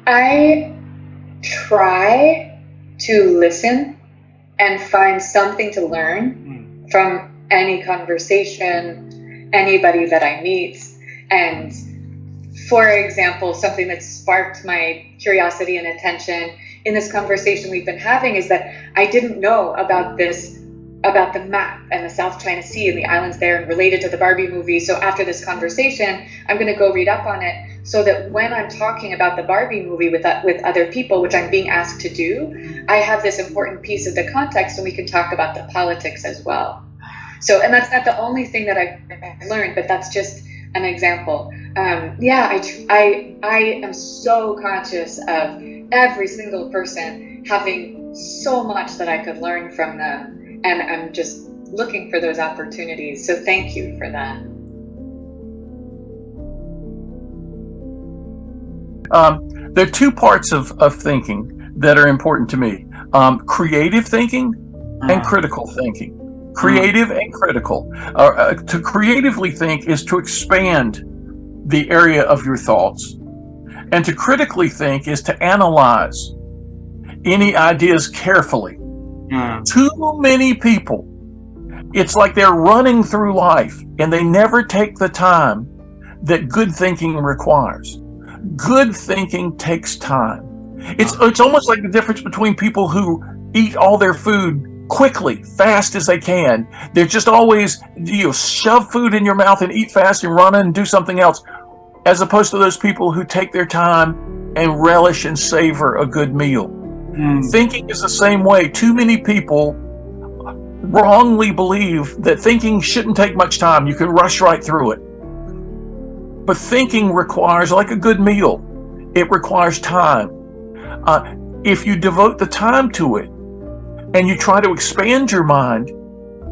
I try to listen and find something to learn from any conversation, anybody that I meet. And for example, something that sparked my curiosity and attention in this conversation we've been having is that I didn't know about the map and the South China Sea and the islands there and related to the Barbie movie. So after this conversation, I'm going to go read up on it so that when I'm talking about the Barbie movie with other people, which I'm being asked to do, I have this important piece of the context and we can talk about the politics as well. So, and that's not the only thing that I've learned, but that's just an example. I am so conscious of every single person having so much that I could learn from them, and I'm just looking for those opportunities. So thank you for that. There are two parts of thinking that are important to me. Creative thinking and critical thinking. Creative and critical. To creatively think is to expand the area of your thoughts. And to critically think is to analyze any ideas carefully. Too many people, it's like they're running through life and they never take the time that good thinking requires. Good thinking takes time. It's almost like the difference between people who eat all their food quickly, fast as they can. They're just always, shove food in your mouth and eat fast and run and do something else, as opposed to those people who take their time and relish and savor a good meal. Thinking is the same way. Too many people wrongly believe that thinking shouldn't take much time. You can rush right through it. But thinking requires, like a good meal, it requires time. If you devote the time to it and you try to expand your mind,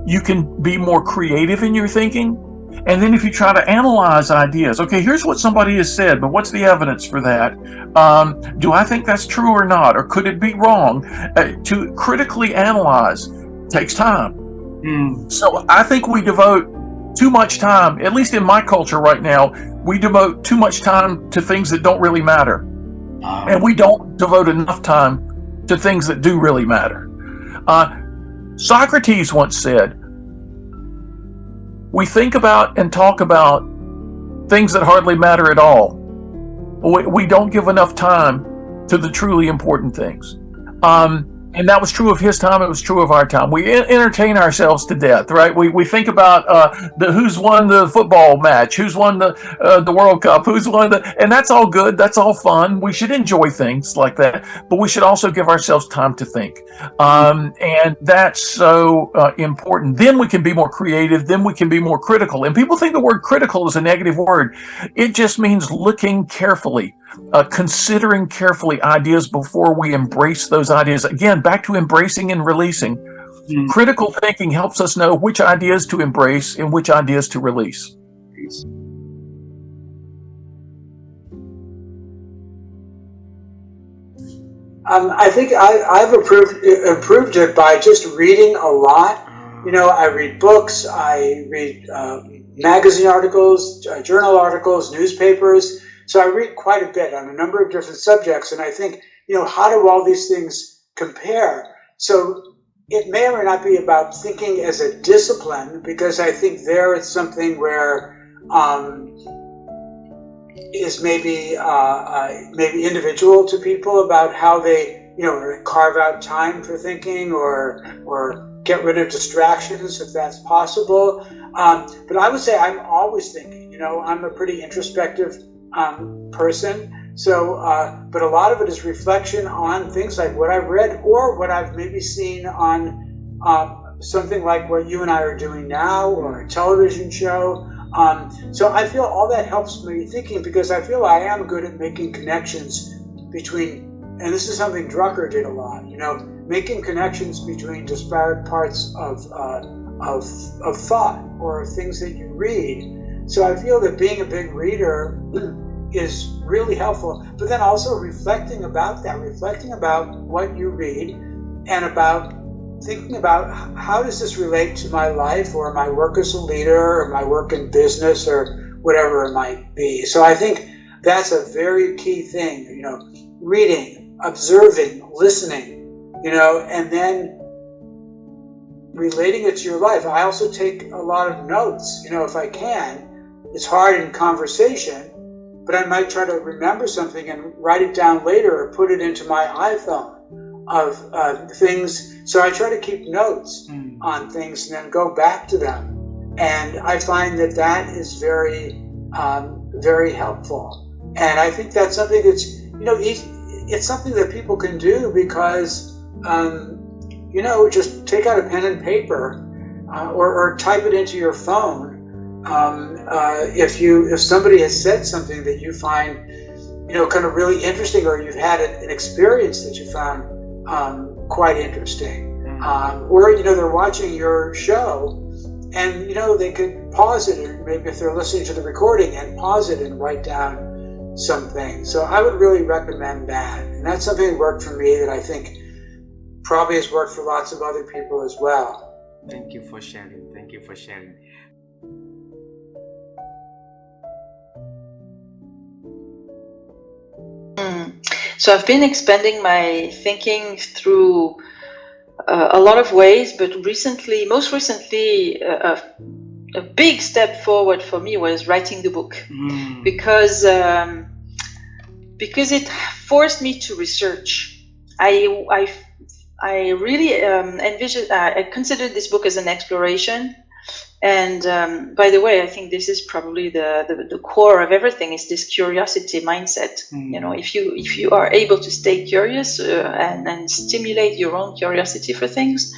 you can be more creative in your thinking. And then if you try to analyze ideas, okay, here's what somebody has said, but what's the evidence for that? Do I think that's true or not? Or could it be wrong? To critically analyze takes time. So I think we devote too much time, at least in my culture right now, we devote too much time to things that don't really matter. And we don't devote enough time to things that do really matter. Socrates once said, we think about and talk about things that hardly matter at all. We don't give enough time to the truly important things. And that was true of his time. It was true of our time. We entertain ourselves to death, right? We think about who's won the football match, who's won the World Cup, who's won and that's all good. That's all fun. We should enjoy things like that, but we should also give ourselves time to think. And that's so important. Then we can be more creative. Then we can be more critical. And people think the word critical is a negative word. It just means looking carefully. Considering carefully ideas before we embrace those ideas. Again, back to embracing and releasing. Critical thinking helps us know which ideas to embrace and which ideas to release. I think I've improved it by just reading a lot. I read books, I read magazine articles, journal articles, newspapers. So I read quite a bit on a number of different subjects, and I think, how do all these things compare? So it may or may not be about thinking as a discipline, because I think there it's something where is maybe individual to people about how they, carve out time for thinking or get rid of distractions if that's possible. But I would say I'm always thinking. I'm a pretty introspective person. So, but a lot of it is reflection on things like what I've read or what I've maybe seen on something like what you and I are doing now or a television show. So I feel all that helps me thinking, because I feel I am good at making connections between, and this is something Drucker did a lot, making connections between disparate parts of thought or of things that you read. So I feel that being a big reader is really helpful, but then also reflecting about what you read and about thinking about how does this relate to my life or my work as a leader or my work in business or whatever it might be. So I think that's a very key thing, reading, observing, listening, and then relating it to your life. I also take a lot of notes, if I can. It's hard in conversation, but I might try to remember something and write it down later or put it into my iPhone of things. So I try to keep notes on things and then go back to them. And I find that is very, very helpful. And I think that's something that's, it's something that people can do because, just take out a pen and paper or type it into your phone. If somebody has said something that you find, kind of really interesting, or you've had an experience that you found quite interesting, or they're watching your show and they could pause it, or maybe if they're listening to the recording, and pause it and write down something. So I would really recommend that, and that's something that worked for me that I think probably has worked for lots of other people as well. Thank you for sharing. Thank you for sharing. So I've been expanding my thinking through a lot of ways, but most recently, a big step forward for me was writing the book, because it forced me to research. I really I considered this book as an exploration. And by the way, I think this is probably the core of everything, is this curiosity mindset. If you are able to stay curious and stimulate your own curiosity for things,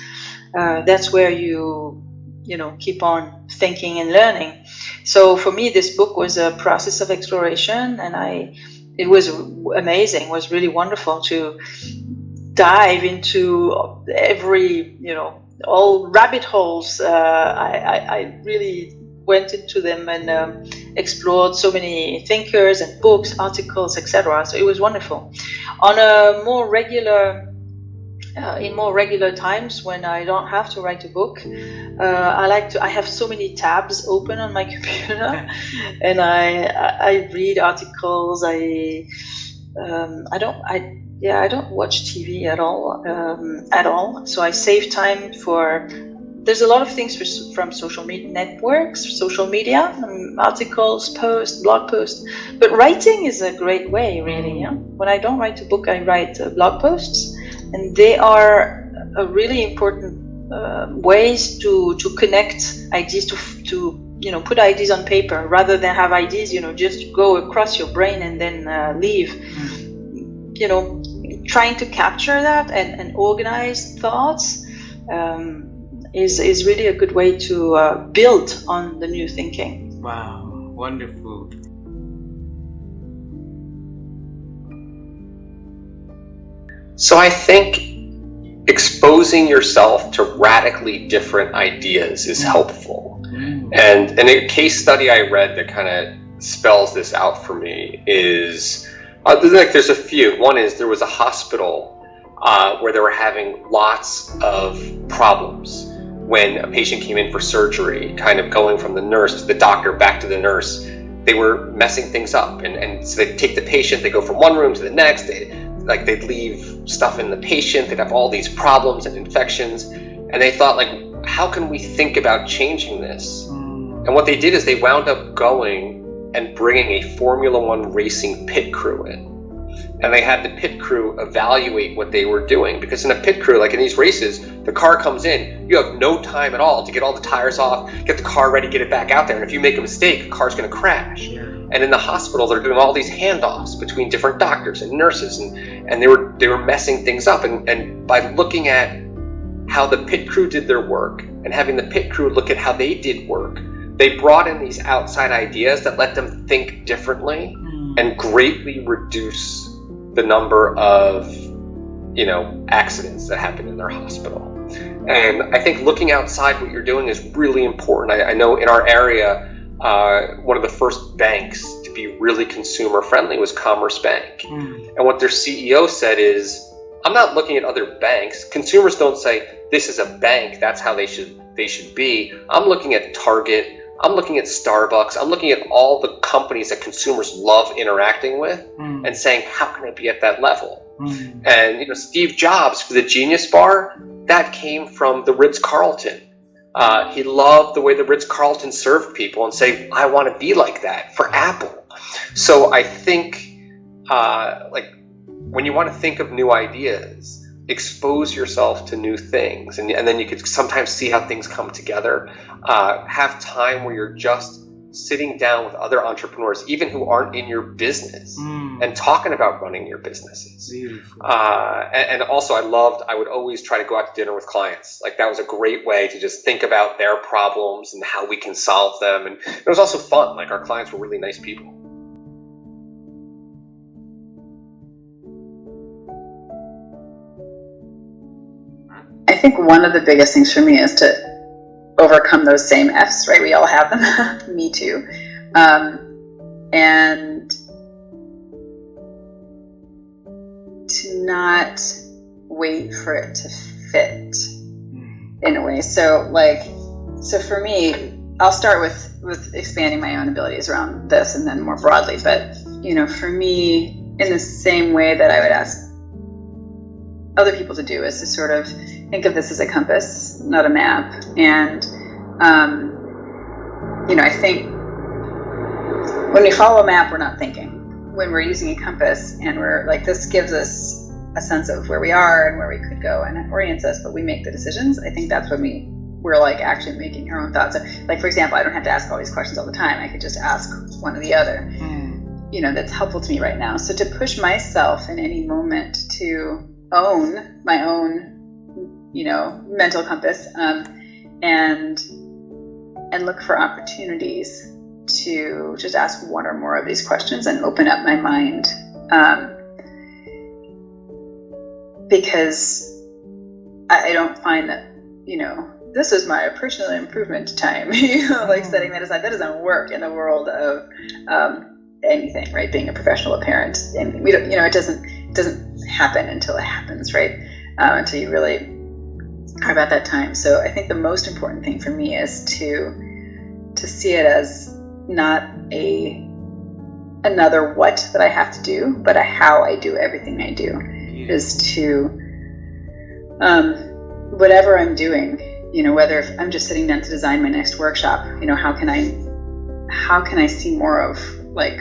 that's where you keep on thinking and learning. So for me, this book was a process of exploration, and it was amazing. It was really wonderful to dive into every, all rabbit holes. I really went into them and explored so many thinkers and books, articles, etc. So it was wonderful. On a more regular, in more regular times, when I don't have to write a book, I have so many tabs open on my computer, and I read articles. I don't watch TV at all. So I save time for. There's a lot of things from social media networks, social media, articles, posts, blog posts. But writing is a great way, really. Yeah? When I don't write a book, I write blog posts, and they are a really important ways to connect ideas, to put ideas on paper, rather than have ideas just go across your brain and then leave. Trying to capture that and organize thoughts is really a good way to build on the new thinking. Wow, wonderful. So I think exposing yourself to radically different ideas is helpful. And a case study I read that kind of spells this out for me is, there's a few. One is there was a hospital where they were having lots of problems when a patient came in for surgery, kind of going from the nurse to the doctor, back to the nurse. They were messing things up. And so they'd take the patient, they go from one room to the next. They'd leave stuff in the patient. They'd have all these problems and infections. And they thought, how can we think about changing this? And what they did is they wound up going and bringing a Formula One racing pit crew in. And they had the pit crew evaluate what they were doing, because in a pit crew, like in these races, the car comes in, you have no time at all to get all the tires off, get the car ready, get it back out there. And if you make a mistake, the car's going to crash. Yeah. And in the hospital, they're doing all these handoffs between different doctors and nurses, and they were messing things up. And by looking at how the pit crew did their work and having the pit crew look at how they did work, they brought in these outside ideas that let them think differently and greatly reduce the number of, accidents that happen in their hospital. And I think looking outside what you're doing is really important. I know in our area, one of the first banks to be really consumer friendly was Commerce Bank. And what their CEO said is, I'm not looking at other banks. Consumers don't say, this is a bank, that's how they should be. I'm looking at Target, I'm looking at Starbucks, I'm looking at all the companies that consumers love interacting with and saying, how can I be at that level? And, you know, Steve Jobs for the Genius Bar, that came from the Ritz-Carlton. He loved the way the Ritz-Carlton served people and say, I want to be like that for Apple. So I think, like, when you want to think of new ideas, expose yourself to new things, and then you could sometimes see how things come together. Have time where you're just sitting down with other entrepreneurs, even who aren't in your business, and talking about running your businesses. And also I would always try to go out to dinner with clients. Like, that was a great way to just think about their problems and how we can solve them. And it was also fun. Like, our clients were really nice people. I think one of the biggest things for me is to overcome those same F's, right? We all have them. Me too. And to not wait for it to fit in a way. So for me, I'll start with expanding my own abilities around this and then more broadly. But, you know, for me, in the same way that I would ask other people to do, is to sort of think of this as a compass, not a map. And, you know, I think when we follow a map, we're not thinking. When we're using a compass and we're like, this gives us a sense of where we are and where we could go, and it orients us, but we make the decisions. I think that's when we're like actually making our own thoughts. So, like, for example, I don't have to ask all these questions all the time. I could just ask one or the other. You know, that's helpful to me right now. So to push myself in any moment to own my own, you know, mental compass, and look for opportunities to just ask one or more of these questions and open up my mind, because I don't find that, you know, this is my personal improvement time, you know, like setting that aside. That doesn't work in the world of anything, right? Being a professional parent, and we don't, you know, it doesn't happen until it happens, right? Until you really carve out that time. So I think the most important thing for me is to see it as not another what that I have to do, but a how I do everything I do. Is to whatever I'm doing, you know, whether if I'm just sitting down to design my next workshop, you know, how can I see more of like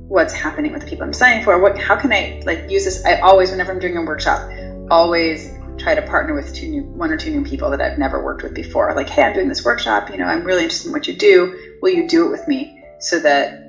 what's happening with the people I'm designing for? How can I like use this? I always, whenever I'm doing a workshop, always try to partner with one or two new people that I've never worked with before. Like, hey, I'm doing this workshop, you know, I'm really interested in what you do. Will you do it with me? So that,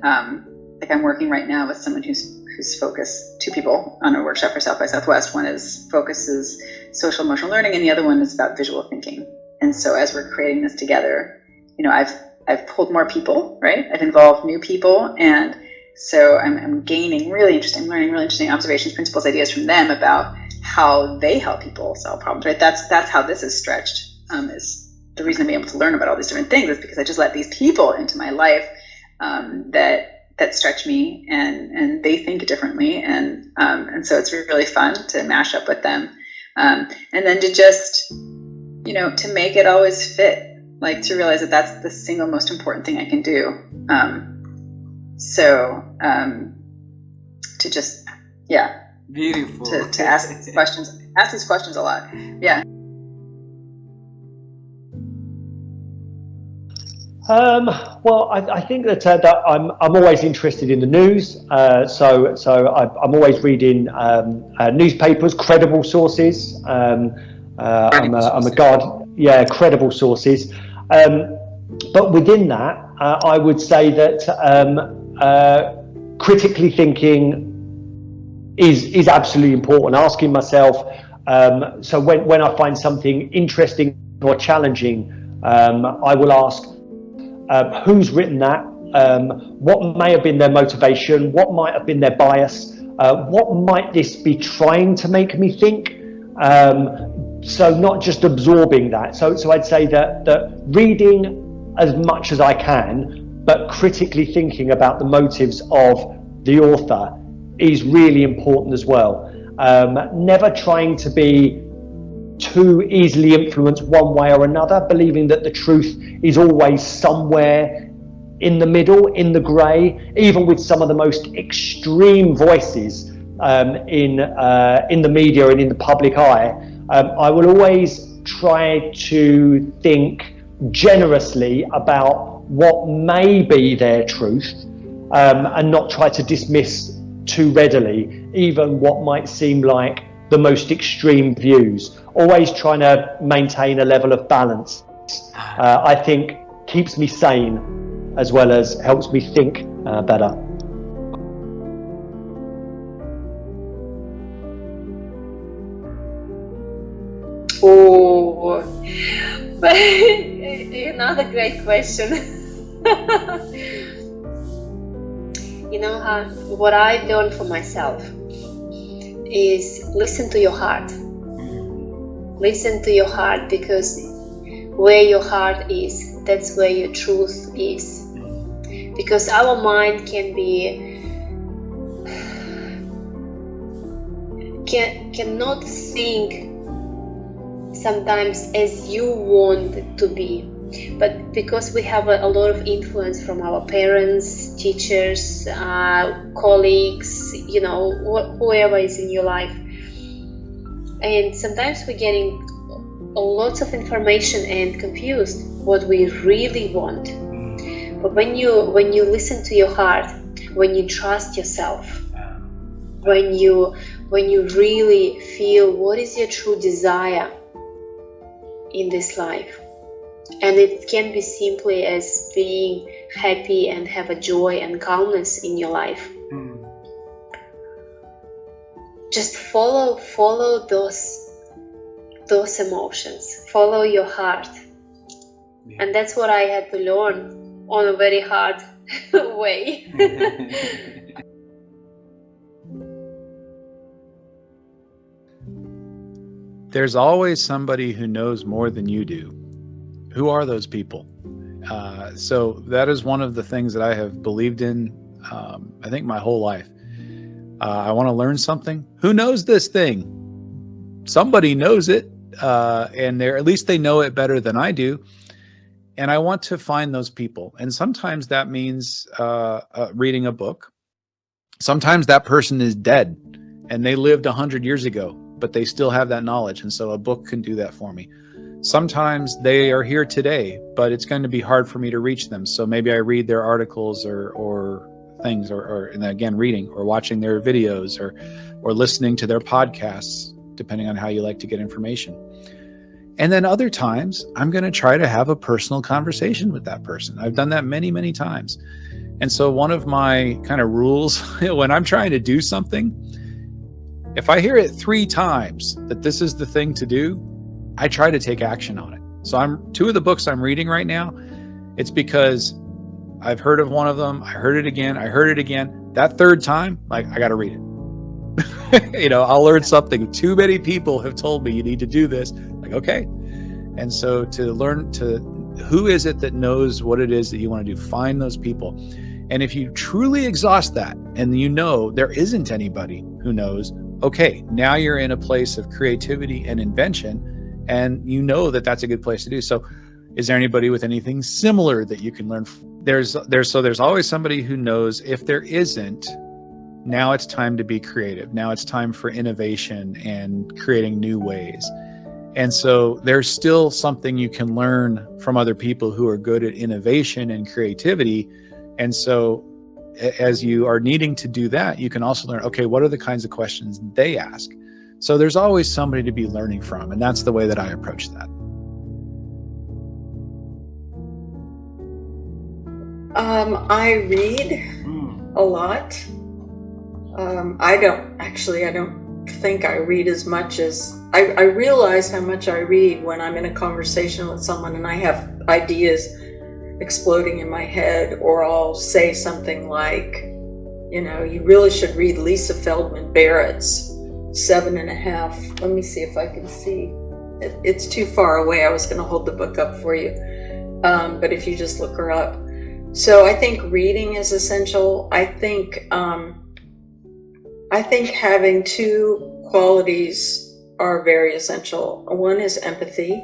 like, I'm working right now with someone who's focused, two people on a workshop for South by Southwest. One focuses social emotional learning, and the other one is about visual thinking. And so as we're creating this together, you know, I've pulled more people, right? I've involved new people, and so I'm gaining really interesting, learning really interesting observations, principles, ideas from them about how they help people solve problems, right? That's how this is stretched. Is the reason I'm able to learn about all these different things is because I just let these people into my life that stretch me, and they think differently, and so it's really fun to mash up with them, and then to just, you know, to make it always fit, like to realize that that's the single most important thing I can do. To just, yeah. Beautiful. To ask these questions a lot. Yeah. Well, I think that I'm always interested in the news. So I'm always reading newspapers, credible sources. I'm a guard. Yeah, credible sources. But within that, I would say that critically thinking is absolutely important. Asking myself, so when I find something interesting or challenging, I will ask, who's written that? What may have been their motivation? What might have been their bias? What might this be trying to make me think? So not just absorbing that. So I'd say that reading as much as I can, but critically thinking about the motives of the author is really important as well. Never trying to be too easily influenced one way or another, believing that the truth is always somewhere in the middle, in the grey, even with some of the most extreme voices in the media and in the public eye. I will always try to think generously about what may be their truth, and not try to dismiss too readily even what might seem like the most extreme views. Always trying to maintain a level of balance, I think keeps me sane as well as helps me think better. Oh, another great question. You know, what I learned for myself is listen to your heart. Listen to your heart, because where your heart is, that's where your truth is. Because our mind cannot think sometimes as you want it to be, but because we have a lot of influence from our parents, teachers, colleagues, you know, whoever is in your life, and sometimes we're getting lots of information and confused what we really want. But when you listen to your heart, when you trust yourself, when you really feel what is your true desire in this life, and it can be simply as being happy and have a joy and calmness in your life. Just follow those emotions, follow your heart. And that's what I had to learn on a very hard way. There's always somebody who knows more than you do. Who are those people? So that is one of the things that I have believed in, I think, my whole life. I want to learn something. Who knows this thing? Somebody knows it, and at least they know it better than I do. And I want to find those people. And sometimes that means reading a book. Sometimes that person is dead and they lived 100 years ago, but they still have that knowledge. And so a book can do that for me. Sometimes they are here today, but it's going to be hard for me to reach them. So maybe I read their articles or things, and again, reading or watching their videos or listening to their podcasts, depending on how you like to get information. And then other times, I'm going to try to have a personal conversation with that person. I've done that many, many times. And so one of my kind of rules when I'm trying to do something, if I hear it 3 times that this is the thing to do, I try to take action on it. So 2 of the books I'm reading right now, it's because I've heard of one of them. I heard it again. I heard it again. That 3rd time, like, I got to read it. I'll learn something. Too many people have told me you need to do this. Like, okay. And so to learn who is it that knows what it is that you want to do, find those people. And if you truly exhaust that and there isn't anybody who knows, okay, now you're in a place of creativity and invention, and that's a good place to do. So is there anybody with anything similar that you can learn? There's always somebody who knows. If there isn't, now it's time to be creative. Now it's time for innovation and creating new ways. And so there's still something you can learn from other people who are good at innovation and creativity. And so as you are needing to do that, you can also learn, okay, what are the kinds of questions they ask? So there's always somebody to be learning from. And that's the way that I approach that. I read a lot. I don't think I read as much as I realize how much I read when I'm in a conversation with someone and I have ideas exploding in my head, or I'll say something like, you really should read Lisa Feldman Barrett's 7.5. Let me see if I can see. It's too far away. I was going to hold the book up for you. But if you just look her up. So I think reading is essential. I think having 2 qualities are very essential. One is empathy.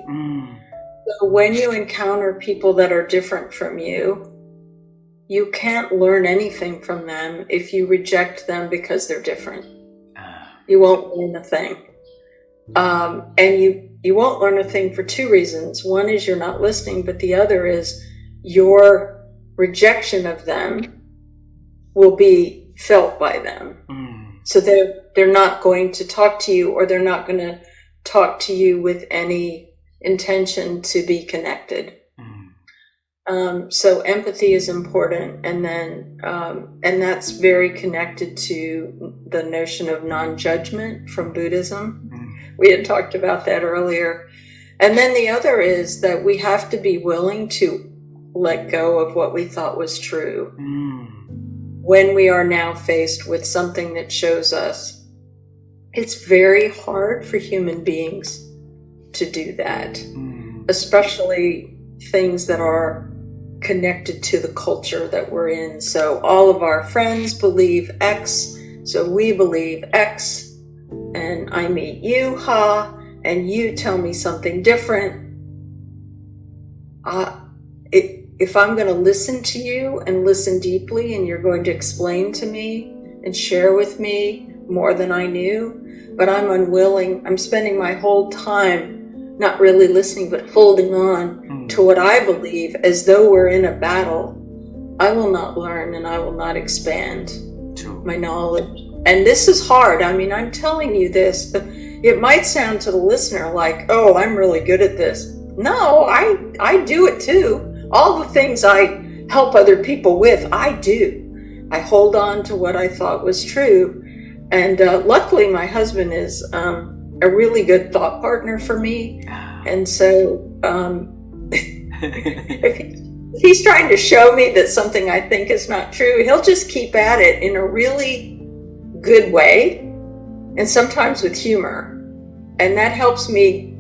So when you encounter people that are different from you, you can't learn anything from them if you reject them because they're different. You won't learn a thing. And you won't learn a thing for two reasons. One is you're not listening, but the other is your rejection of them will be felt by them. So they're not going to talk to you, or they're not going to talk to you with any intention to be connected. So empathy is important, and then and that's very connected to the notion of non-judgment from Buddhism. We had talked about that earlier. And then the other is that we have to be willing to let go of what we thought was true when we are now faced with something that shows us. It's very hard for human beings to do that, especially things that are connected to the culture that we're in. So all of our friends believe X, so we believe X, and I meet you, Ha, and you tell me something different. If I'm going to listen to you and listen deeply, and you're going to explain to me and share with me more than I knew, but I'm unwilling, I'm spending my whole time not really listening, but holding on to what I believe as though we're in a battle, I will not learn and I will not expand my knowledge. And this is hard. I mean, I'm telling you this, but it might sound to the listener like, oh, I'm really good at this. No, I do it too. All the things I help other people with, I do. I hold on to what I thought was true. And luckily, my husband is a really good thought partner for me. And so if he's trying to show me that something I think is not true, he'll just keep at it in a really good way, and sometimes with humor. And that helps me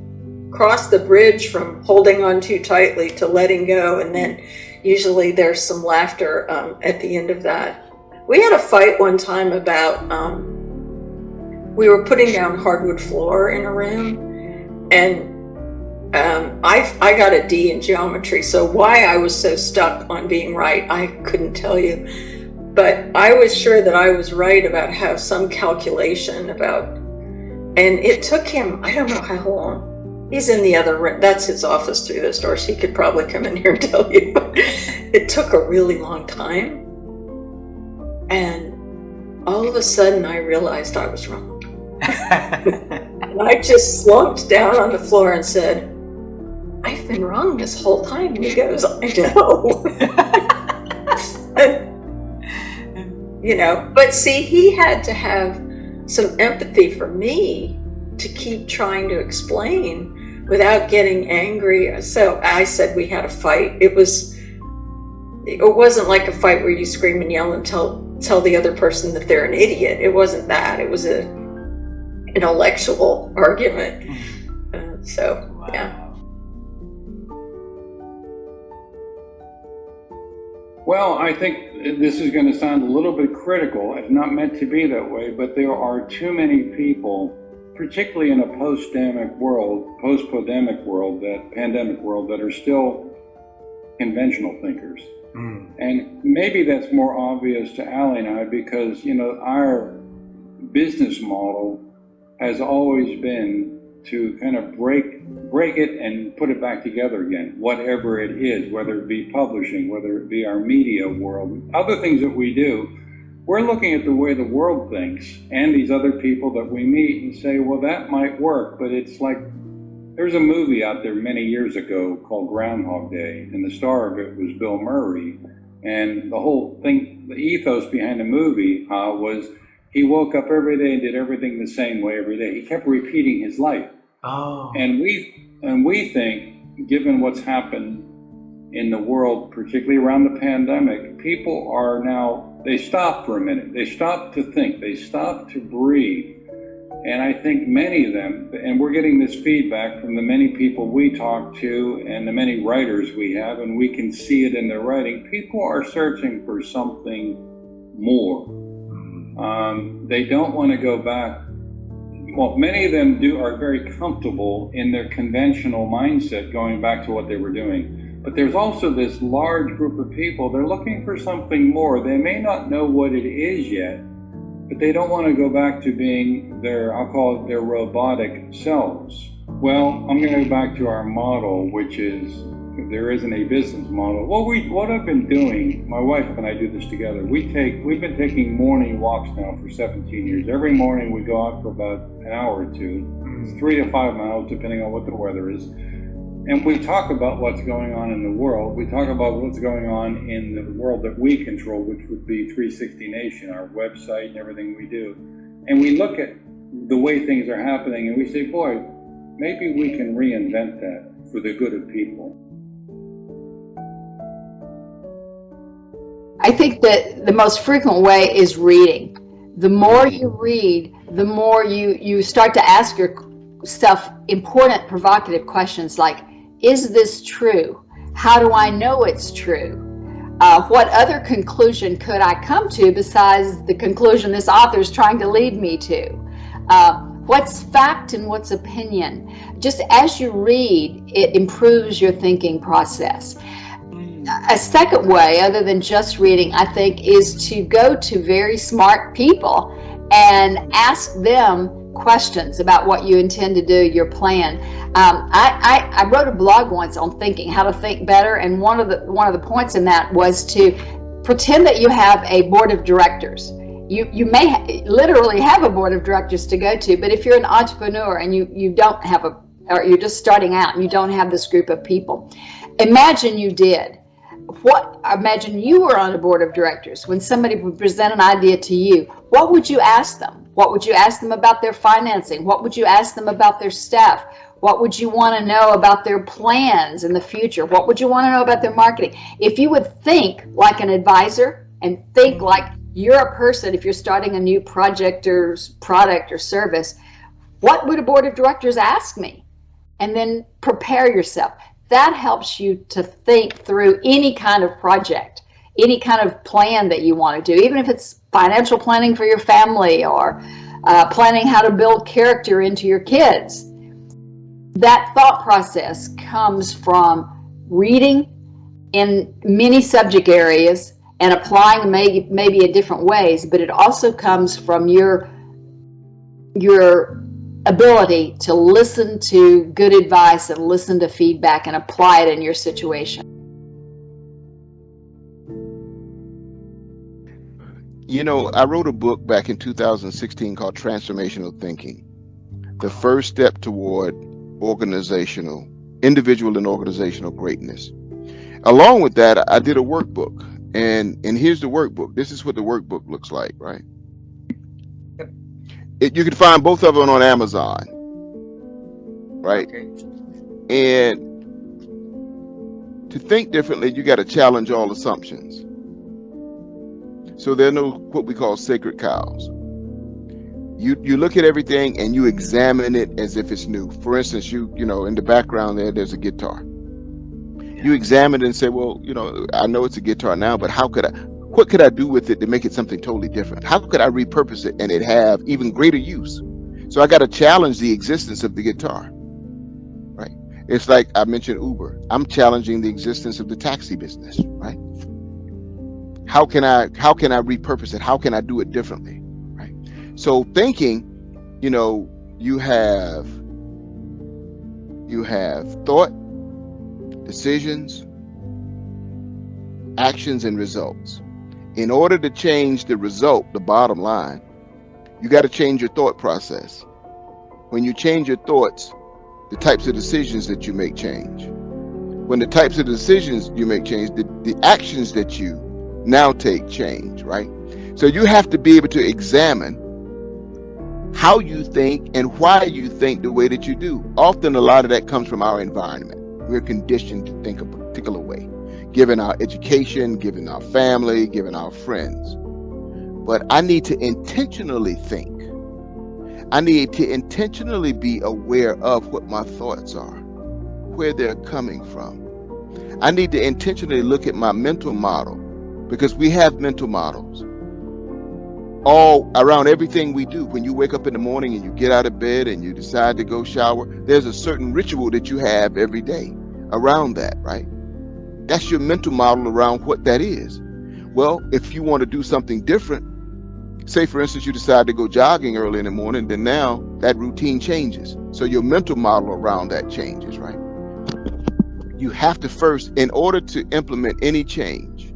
cross the bridge from holding on too tightly to letting go. And then usually there's some laughter at the end of that. We had a fight one time about, we were putting down hardwood floor in a room, and I got a D in geometry. So why I was so stuck on being right, I couldn't tell you. But I was sure that I was right about how some calculation about, and it took him, I don't know how long. He's in the other room. That's his office through those doors. He could probably come in here and tell you. It took a really long time. And all of a sudden I realized I was wrong. And I just slumped down on the floor and said, I've been wrong this whole time. And he goes, I know. You know, but see, he had to have some empathy for me to keep trying to explain without getting angry. So I said we had a fight. It wasn't like a fight where you scream and yell and tell the other person that they're an idiot. It wasn't that. It was an intellectual argument. Yeah. Well, I think this is going to sound a little bit critical. It's not meant to be that way, but there are too many people, particularly in a post-pandemic world, pandemic world, that are still conventional thinkers. And maybe that's more obvious to Allie and I because, you know, our business model has always been to kind of break it and put it back together again, whatever it is, whether it be publishing, whether it be our media world, other things that we do. We're looking at the way the world thinks and these other people that we meet and say, well, that might work, but it's like, there's a movie out there many years ago called Groundhog Day, and the star of it was Bill Murray. And the whole thing, the ethos behind the movie was he woke up every day and did everything the same way every day. He kept repeating his life. And we think, given what's happened in the world, particularly around the pandemic, people are now, they stop for a minute. They stop to think. They stop to breathe. And I think many of them, and we're getting this feedback from the many people we talk to and the many writers we have, and we can see it in their writing, people are searching for something more. They don't want to go back. many of them are very comfortable in their conventional mindset, going back to what they were doing. But there's also this large group of people, they're looking for something more. They may not know what it is yet, but they don't want to go back to being I'll call it their robotic selves. Well, I'm going to go back to our model, which is, there isn't a business model. Well, what I've been doing, my wife and I do this together. We've been taking morning walks now for 17 years. Every morning we go out for about an hour or two, 3 to 5 miles, depending on what the weather is. And we talk about what's going on in the world. We talk about what's going on in the world that we control, which would be 360 Nation, our website and everything we do. And we look at the way things are happening and we say, boy, maybe we can reinvent that for the good of people. I think that the most frequent way is reading. The more you read, the more you start to ask yourself important, provocative questions like, is this true? How do I know it's true? What other conclusion could I come to besides the conclusion this author is trying to lead me to? What's fact and what's opinion? Just as you read, it improves your thinking process. A second way, other than just reading, I think, is to go to very smart people and ask them questions about what you intend to do, your plan. I wrote a blog once on thinking, how to think better, and one of the points in that was to pretend that you have a board of directors. You may literally have a board of directors to go to, but if you're an entrepreneur and you don't have or you're just starting out and you don't have this group of people, imagine you did. Imagine you were on a board of directors. When somebody would present an idea to you, what would you ask them? What would you ask them about their financing? What would you ask them about their staff? What would you want to know about their plans in the future? What would you want to know about their marketing? If you would think like an advisor and think like you're a person, if you're starting a new project or product or service, what would a board of directors ask me? And then prepare yourself. That helps you to think through any kind of project, any kind of plan that you want to do, even if it's financial planning for your family or planning how to build character into your kids. That thought process comes from reading in many subject areas and applying maybe in different ways, but it also comes from your ability to listen to good advice and listen to feedback and apply it in your situation. You know, I wrote a book back in 2016 called Transformational Thinking, the first step toward individual and organizational greatness. Along with that, I did a workbook, and here's the workbook. This is what the workbook looks like, right? You can find both of them on Amazon, right? Okay. And to think differently, you got to challenge all assumptions. So there are no what we call sacred cows. You look at everything and you examine it as if it's new. For instance, you know, in the background there's a guitar. You examine it and say, well, you know, I know it's a guitar now, but what could I do with it to make it something totally different? How could I repurpose it and it have even greater use? So I got to challenge the existence of the guitar, right? It's like I mentioned Uber. I'm challenging the existence of the taxi business, right? How can I repurpose it? How can I do it differently, right? So thinking, you know, you have thought, decisions, actions, and results. In order to change the result, the bottom line, you got to change your thought process. When you change your thoughts, the types of decisions that you make change. When the types of decisions you make change, the actions that you now take change, right? So you have to be able to examine how you think and why you think the way that you do. Often a lot of that comes from our environment. We're conditioned to think a particular way, given our education, given our family, given our friends. But I need to intentionally think. I need to intentionally be aware of what my thoughts are, where they're coming from. I need to intentionally look at my mental model, because we have mental models. all around everything we do. When you wake up in the morning and you get out of bed and you decide to go shower, there's a certain ritual that you have every day around that, right? That's your mental model around what that is. Well, if you want to do something different, say for instance you decide to go jogging early in the morning, then now that routine changes. So your mental model around that changes, right? You have to first, in order to implement any change,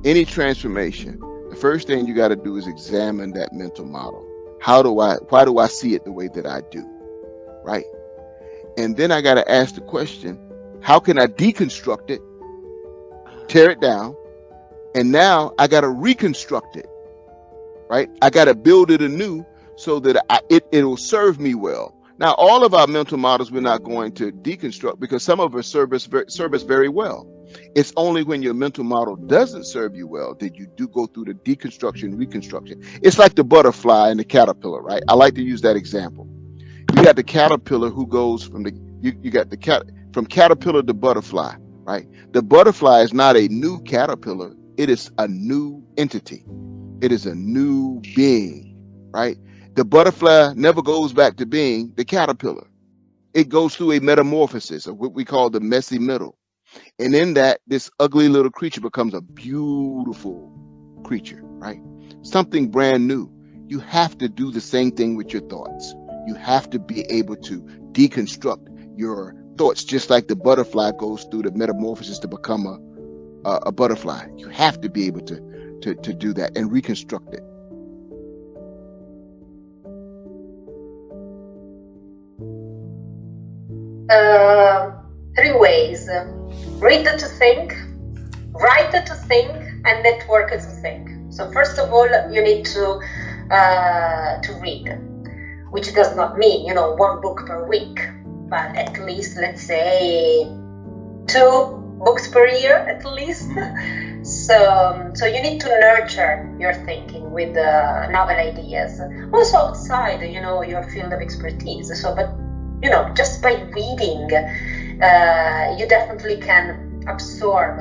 any transformation, the first thing you got to do is examine that mental model. Why do I see it the way that I do, right? And then I got to ask the question, how can I deconstruct it, tear it down, and now I got to reconstruct it, right? I got to build it anew so that it'll serve me well. Now, all of our mental models we're not going to deconstruct because some of us serve us very well. It's only when your mental model doesn't serve you well that you do go through the deconstruction, reconstruction. It's like the butterfly and the caterpillar, right? I like to use that example. You got the caterpillar who goes from from caterpillar to butterfly, right? The butterfly is not a new caterpillar. It is a new entity. It is a new being, right? The butterfly never goes back to being the caterpillar. It goes through a metamorphosis of what we call the messy middle. And in that, this ugly little creature becomes a beautiful creature, right? Something brand new. You have to do the same thing with your thoughts. You have to be able to deconstruct your thoughts, just like the butterfly goes through the metamorphosis to become a butterfly. You have to be able to do that and reconstruct it. Three ways: read to think, write to think, and network to think. So first of all, you need to read, which does not mean one book per week, but at least, let's say, 2 books per year at least. So you need to nurture your thinking with novel ideas, also outside your field of expertise. So but just by reading, you definitely can absorb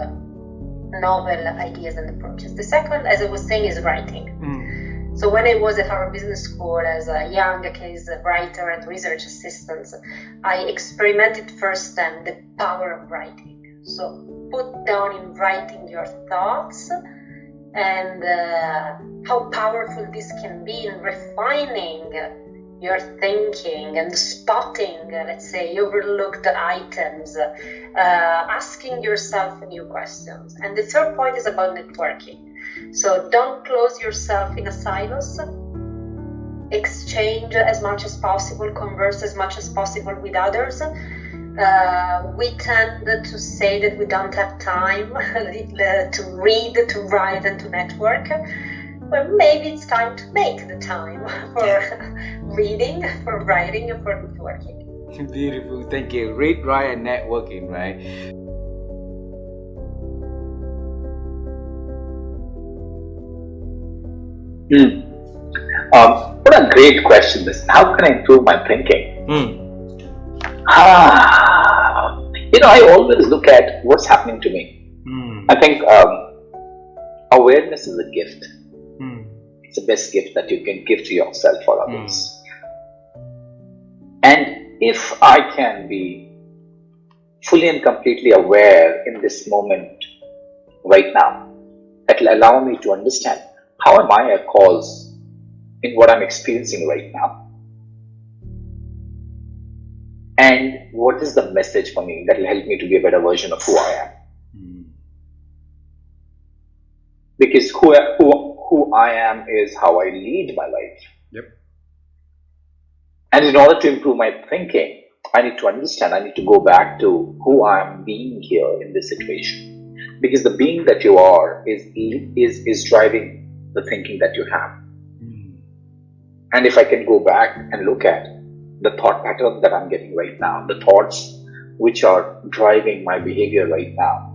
novel ideas and approaches. The second, as I was saying, is writing. So when I was at Harvard Business School as a young case writer and research assistant, I experimented firsthand the power of writing. So put down in writing your thoughts and how powerful this can be in refining your thinking and spotting, let's say, overlooked items, asking yourself new questions. And the third point is about networking. So don't close yourself in a silos. Exchange as much as possible, converse as much as possible with others. We tend to say that we don't have time to read, to write, and to network. Well, maybe it's time to make the time for reading, for writing, and for networking. Beautiful, thank you. Read, write, and networking, right? What a great question this. How can I improve my thinking? I always look at what's happening to me. I think awareness is a gift. It's the best gift that you can give to yourself or others. And if I can be fully and completely aware in this moment right now, it will allow me to understand how am I a cause in what I'm experiencing right now. And what is the message for me that will help me to be a better version of who I am? Because who I am is how I lead my life. Yep. And in order to improve my thinking, I need to understand, I need to go back to who I am being here in this situation. Because the being that you are is driving the thinking that you have. And if I can go back and look at the thought pattern that I'm getting right now, the thoughts which are driving my behavior right now,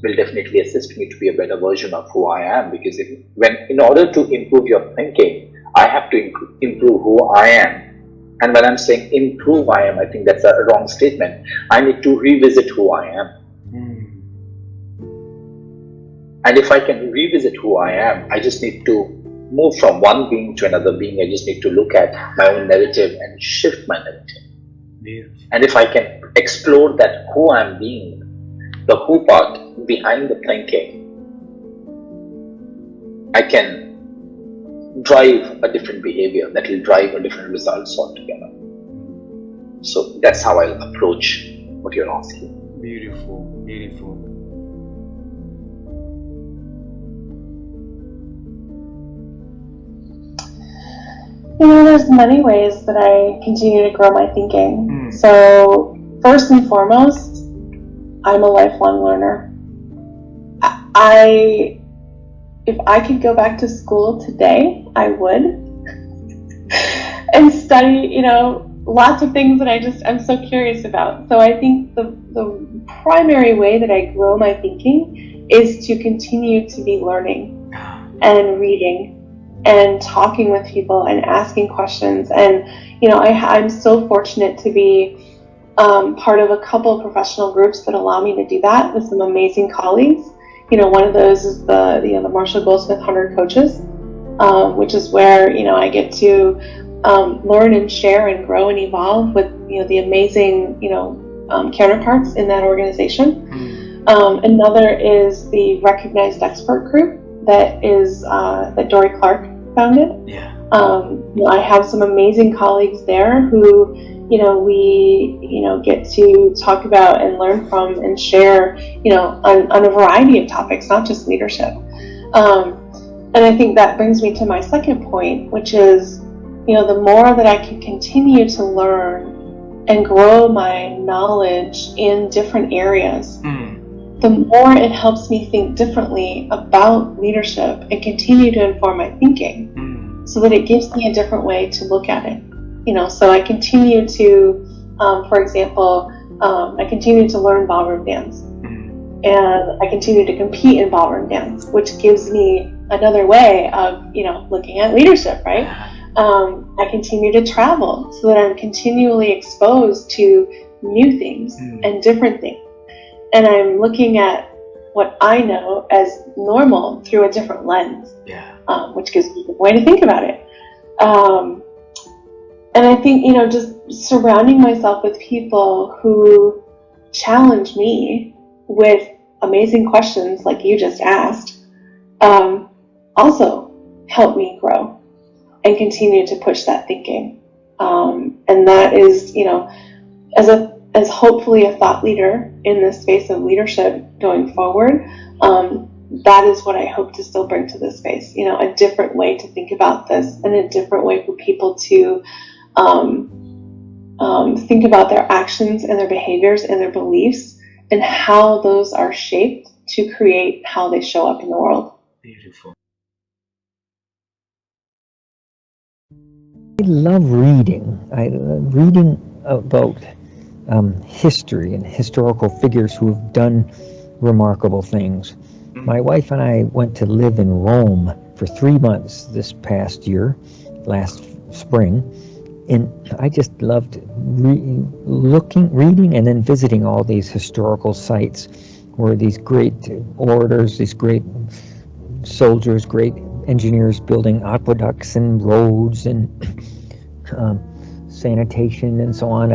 will definitely assist me to be a better version of who I am. Because in order to improve your thinking, I have to improve who I am. And when I'm saying improve I am, I think that's a wrong statement. I need to revisit who I am. And if I can revisit who I am, I just need to move from one being to another being, I just need to look at my own narrative and shift my narrative. Yes. And if I can explore that who I'm being, the who part behind the thinking, I can drive a different behavior that will drive a different results altogether. So that's how I'll approach what you're asking. Beautiful, beautiful. You know, there's many ways that I continue to grow my thinking. So first and foremost, I'm a lifelong learner. If I could go back to school today, I would. And study, you know, lots of things that I'm so curious about. So I think the primary way that I grow my thinking is to continue to be learning and reading and talking with people and asking questions. And, you know, I'm so fortunate to be part of a couple of professional groups that allow me to do that with some amazing colleagues. You know, one of those is the Marshall Goldsmith 100 Coaches, which is where, you know, I get to learn and share and grow and evolve with, you know, the amazing, you know, counterparts in that organization. Another is the Recognized Expert Group that Dory Clark founded. Yeah. You know, I have some amazing colleagues there who, you know, we, you know, get to talk about and learn from and share, you know, on a variety of topics, not just leadership. And I think that brings me to my second point, which is, you know, the more that I can continue to learn and grow my knowledge in different areas, the more it helps me think differently about leadership and continue to inform my thinking so that it gives me a different way to look at it. You know, so I continue to, for example, I continue to learn ballroom dance, and I continue to compete in ballroom dance, which gives me another way of, you know, looking at leadership, right? I continue to travel so that I'm continually exposed to new things and different things, and I'm looking at what I know as normal through a different lens, which gives me a way to think about it. And I think, you know, just surrounding myself with people who challenge me with amazing questions like you just asked, also help me grow and continue to push that thinking. And that is, you know, as hopefully a thought leader in this space of leadership going forward, that is what I hope to still bring to this space, you know, a different way to think about this and a different way for people to think about their actions and their behaviors and their beliefs and how those are shaped to create how they show up in the world. Beautiful. I love reading. I love reading about history and historical figures who have done remarkable things. My wife and I went to live in Rome for 3 months this past year, last spring, and I just loved reading and then visiting all these historical sites where these great orators, these great soldiers, great engineers building aqueducts and roads and sanitation and so on.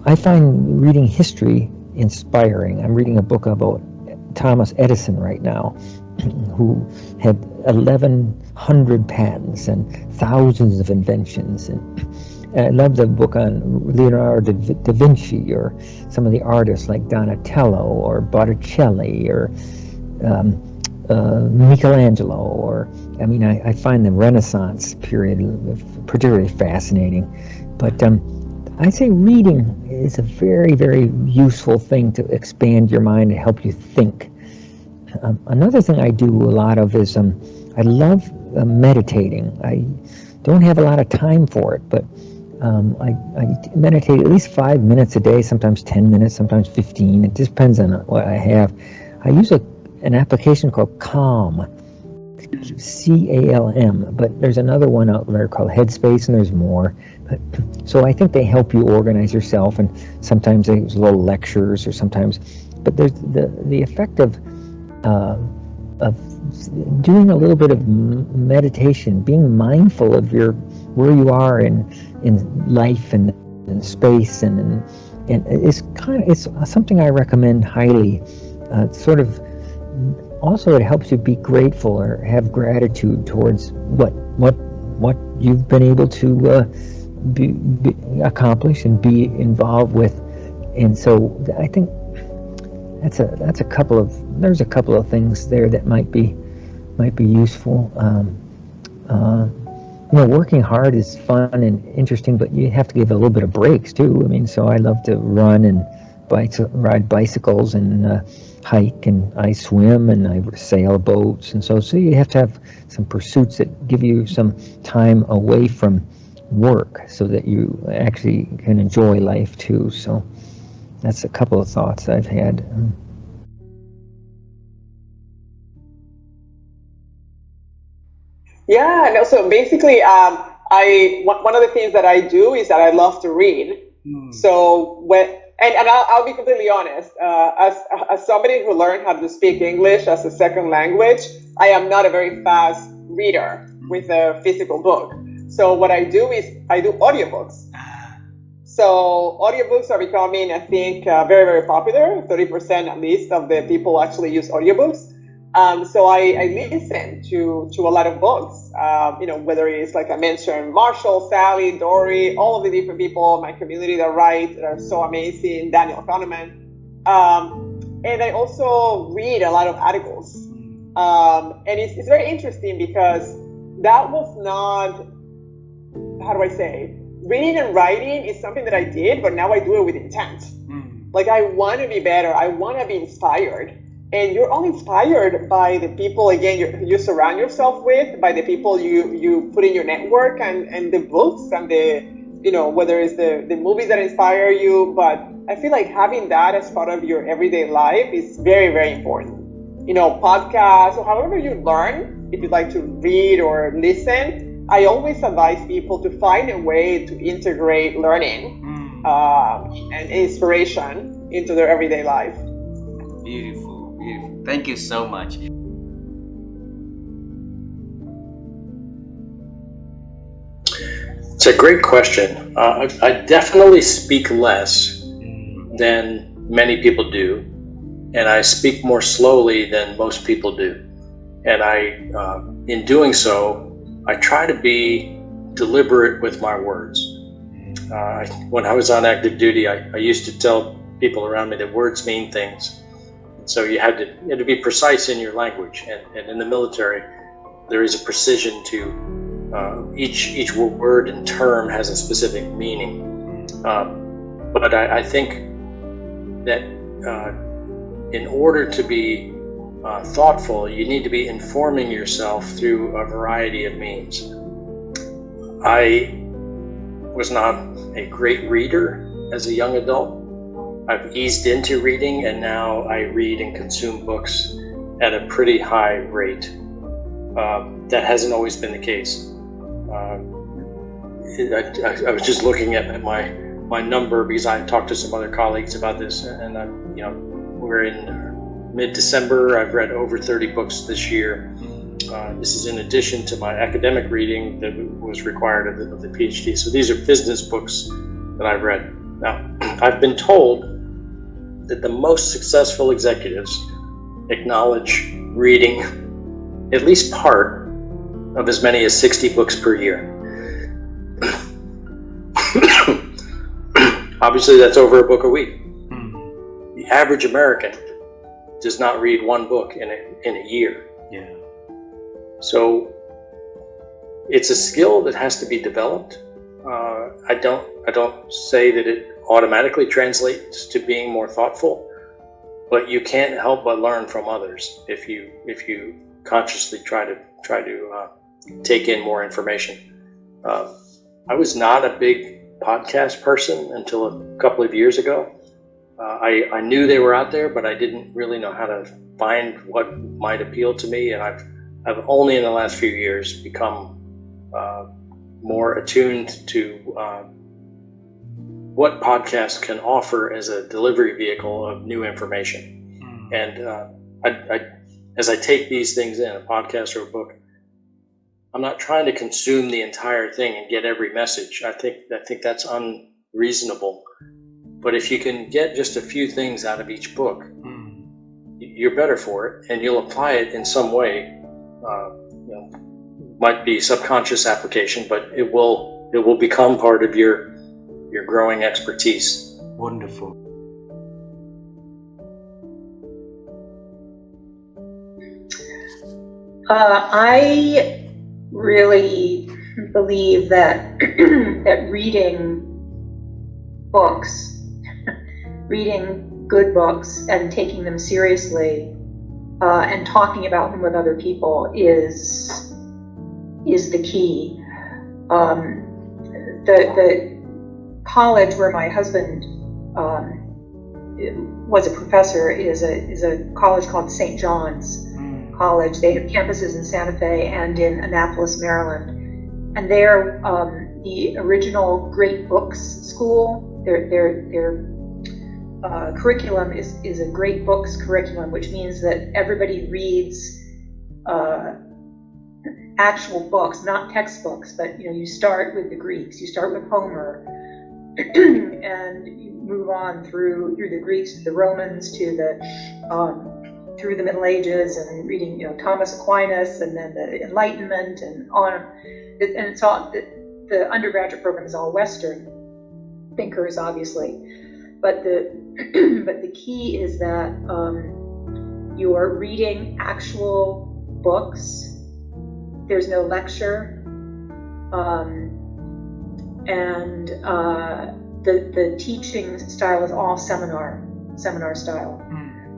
I find reading history inspiring. I'm reading a book about Thomas Edison right now, who had 1,100 patents and thousands of inventions. And I love the book on Leonardo da Vinci, or some of the artists like Donatello or Botticelli or Michelangelo, or I find the Renaissance period particularly fascinating. But I say reading is a very, very useful thing to expand your mind and help you think. Another thing I do a lot of is I love meditating. I don't have a lot of time for it, but I meditate at least 5 minutes a day, sometimes 10 minutes, sometimes 15. It just depends on what I have. I use an application called Calm, C-A-L-M, but there's another one out there called Headspace, and there's more. So I think they help you organize yourself, and sometimes there's little lectures, or sometimes, but there's the effect of doing a little bit of meditation, being mindful of where you are in life and in space, and it's something I recommend highly. Sort of also it helps you be grateful or have gratitude towards what you've been able to be accomplish and be involved with, and so I think there's a couple of things there that might be useful. Working hard is fun and interesting, but you have to give a little bit of breaks too. I mean, so I love to run and ride bicycles and hike, and I swim and I sail boats, and so you have to have some pursuits that give you some time away from work so that you actually can enjoy life too. So that's a couple of thoughts I've had. Yeah, no, so basically, one of the things that I do is that I love to read. So I'll be completely honest, as somebody who learned how to speak English as a second language, I am not a very fast reader with a physical book. So what I do is I do audiobooks. So audiobooks are becoming, I think, very, very popular. 30% at least of the people actually use audiobooks. So I listen to a lot of books, whether it's, like I mentioned, Marshall, Sally, Dory, all of the different people in my community that write, that are so amazing, Daniel Kahneman. And I also read a lot of articles. And it's very interesting because that was not, how do I say, reading and writing is something that I did, but now I do it with intent. Like, I want to be better. I want to be inspired. And you're only inspired by the people, again, you surround yourself with, by the people you put in your network, and the books and whether it's the movies that inspire you. But I feel like having that as part of your everyday life is very, very important. Podcasts, or however you learn, if you'd like to read or listen, I always advise people to find a way to integrate learning and inspiration into their everyday life. Beautiful. Thank you so much. It's a great question. I definitely speak less than many people do, and I speak more slowly than most people do. And in doing so, I try to be deliberate with my words. When I was on active duty, I used to tell people around me that words mean things. So you had to be precise in your language, and in the military, there is a precision to each word and term has a specific meaning. But I think that in order to be thoughtful, you need to be informing yourself through a variety of means. I was not a great reader as a young adult. I've eased into reading, and now I read and consume books at a pretty high rate. That hasn't always been the case. I was just looking at my number because I talked to some other colleagues about this, and we're in mid-December. I've read over 30 books this year. This is in addition to my academic reading that was required of the PhD. So these are business books that I've read. Now, I've been told that the most successful executives acknowledge reading at least part of as many as 60 books per year. Obviously, that's over a book a week. The average American does not read one book in a year. Yeah. So it's a skill that has to be developed. I don't say that it automatically translates to being more thoughtful, but you can't help but learn from others if you consciously try to take in more information. I was not a big podcast person until a couple of years ago. I knew they were out there, but I didn't really know how to find what might appeal to me, and I've only in the last few years become more attuned to what podcasts can offer as a delivery vehicle of new information. And as I take these things in, a podcast or a book, I'm not trying to consume the entire thing and get every message. I think that's unreasonable. But if you can get just a few things out of each book, you're better for it, and you'll apply it in some way. Might be subconscious application, but it will become part of your growing expertise. Wonderful. I really believe that that reading books, reading good books and taking them seriously, and talking about them with other people is the key. The college where my husband was a professor is a college called St. John's College. They have campuses in Santa Fe and in Annapolis, Maryland, and they're the original Great Books School. Their curriculum is a Great Books curriculum, which means that everybody reads actual books, not textbooks, but you start with the Greeks, you start with Homer, and you move on through the Greeks to the Romans to through the Middle Ages, and reading Thomas Aquinas, and then the Enlightenment, and on. And it's all the undergraduate program is all Western thinkers, obviously, but the key is that you are reading actual books. There's no lecture, and the teaching style is all seminar style.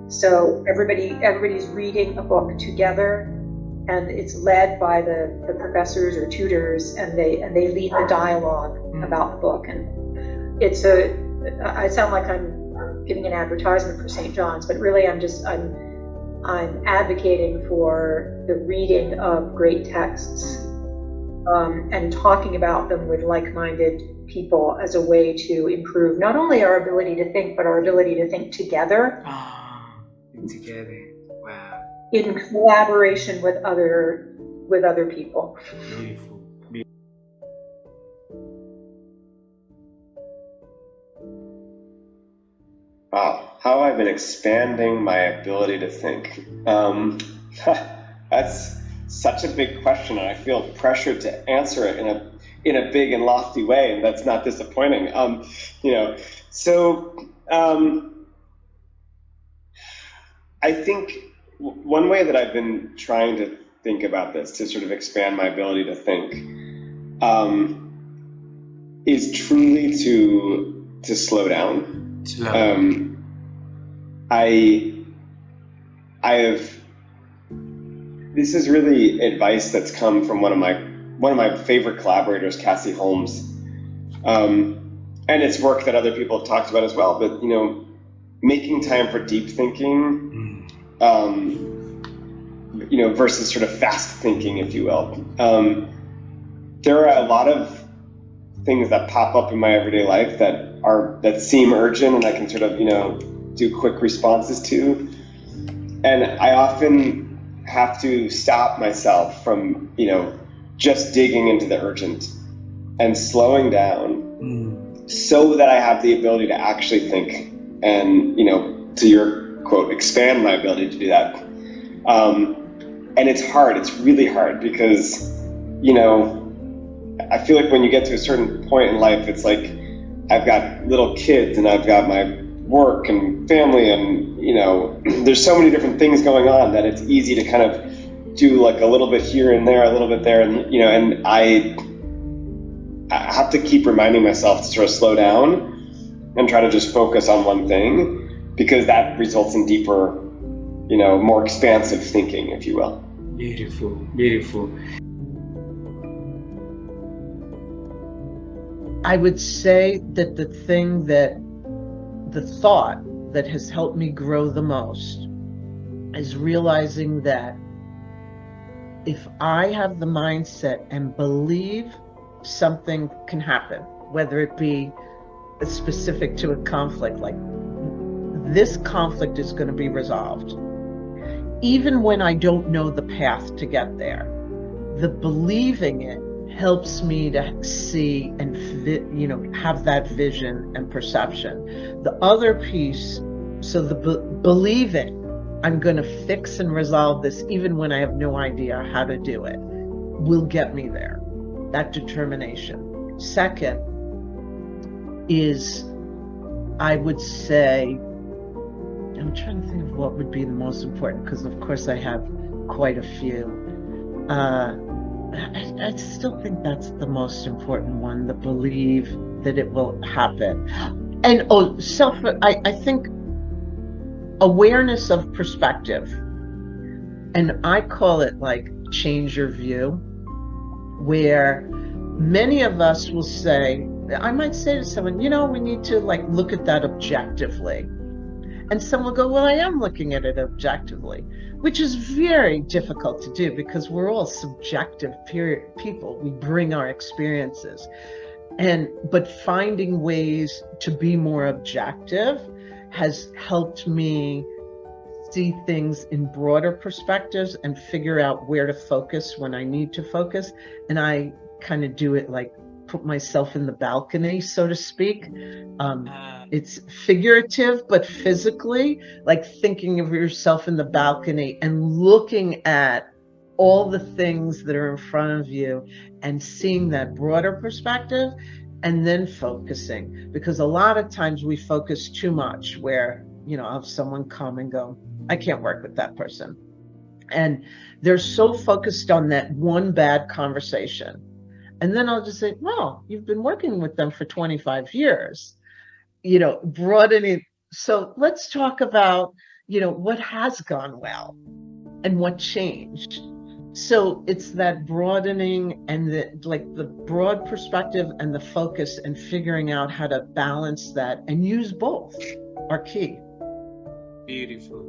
So everybody's reading a book together, and it's led by the professors or tutors, and they lead the dialogue about the book. And I sound like I'm giving an advertisement for St. John's, but really I'm advocating for the reading of great texts, and talking about them with like-minded people as a way to improve not only our ability to think, but our ability to think together. Together. Wow. In collaboration with other people. Beautiful. Wow, how I've been expanding my ability to think. That's such a big question, and I feel pressured to answer it in a big and lofty way, and that's not disappointing. I think one way that I've been trying to think about this, to sort of expand my ability to think, is truly to slow down. This is really advice that's come from one of my favorite collaborators, Cassie Holmes, and it's work that other people have talked about as well. But making time for deep thinking, versus sort of fast thinking, if you will. There are a lot of things that pop up in my everyday life that seem urgent, and I can sort of do quick responses to, and I often have to stop myself from just digging into the urgent and slowing down, so that I have the ability to actually think, and to your quote, expand my ability to do that. And it's hard. It's really hard because I feel like when you get to a certain point in life, it's like I've got little kids and I've got my work and family, and there's so many different things going on that it's easy to kind of do like a little bit here and there, a little bit there, and and I have to keep reminding myself to sort of slow down and try to just focus on one thing, because that results in deeper, more expansive thinking, if you will. Beautiful, beautiful. I would say that the thought that has helped me grow the most is realizing that if I have the mindset and believe something can happen, whether it be specific to a conflict, like this conflict is going to be resolved. even when I don't know the path to get there. The believing it helps me to see and have that vision and perception. The other piece, so the believing I'm going to fix and resolve this even when I have no idea how to do it, will get me there. That determination. Second is, I would say, I'm trying to think of what would be the most important, because of course I have quite a few. I still think that's the most important one, the believe that it will happen. And I think awareness of perspective. And I call it like change your view, where many of us will say, I might say to someone, we need to like look at that objectively. And some will go, well, I am looking at it objectively, which is very difficult to do because we're all subjective people. We bring our experiences. But finding ways to be more objective has helped me see things in broader perspectives and figure out where to focus when I need to focus. And I kind of do it like put myself in the balcony, so to speak. It's figurative, but physically, like thinking of yourself in the balcony and looking at all the things that are in front of you and seeing that broader perspective and then focusing. Because a lot of times we focus too much where, I'll have someone come and go, I can't work with that person. And they're so focused on that one bad conversation. And then I'll just say, well, you've been working with them for 25 years, broadening. So let's talk about, what has gone well and what changed. So it's that broadening and the broad perspective and the focus and figuring out how to balance that and use both are key. Beautiful.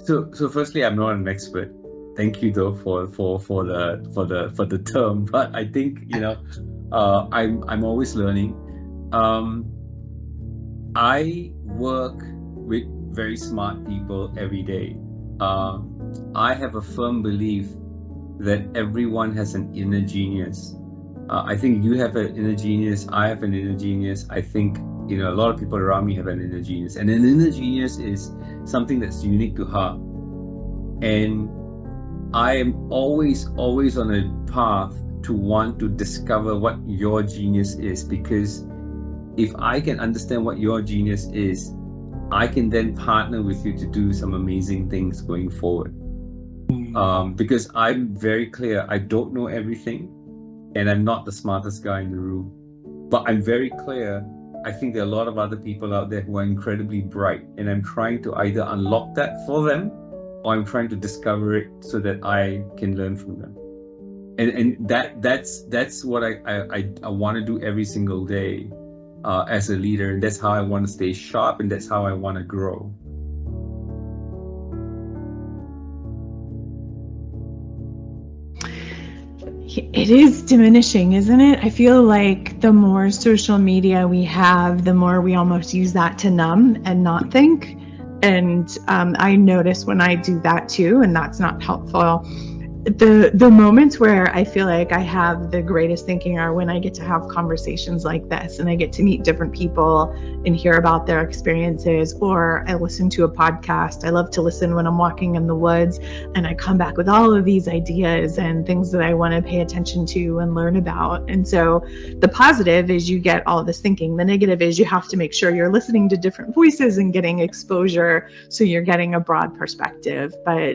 So firstly, I'm not an expert. Thank you though for the term, but I think I'm always learning. I work with very smart people every day. I have a firm belief that everyone has an inner genius. I think you have an inner genius. I have an inner genius. I think a lot of people around me have an inner genius, and an inner genius is something that's unique to her. And I am always on a path to want to discover what your genius is, because if I can understand what your genius is, I can then partner with you to do some amazing things going forward. Because I'm very clear, I don't know everything, and I'm not the smartest guy in the room. But I'm very clear, I think there are a lot of other people out there who are incredibly bright, and I'm trying to either unlock that for them, or I'm trying to discover it so that I can learn from them. And that's what I want to do every single day as a leader, and that's how I want to stay sharp, and that's how I want to grow. It is diminishing, isn't it? I feel like the more social media we have, the more we almost use that to numb and not think. And I notice when I do that too, and that's not helpful. The moments where I feel like I have the greatest thinking are when I get to have conversations like this and I get to meet different people and hear about their experiences, or I listen to a podcast. I love to listen when I'm walking in the woods, and I come back with all of these ideas and things that I want to pay attention to and learn about. And so the positive is you get all of this thinking. The negative is you have to make sure you're listening to different voices and getting exposure so you're getting a broad perspective. But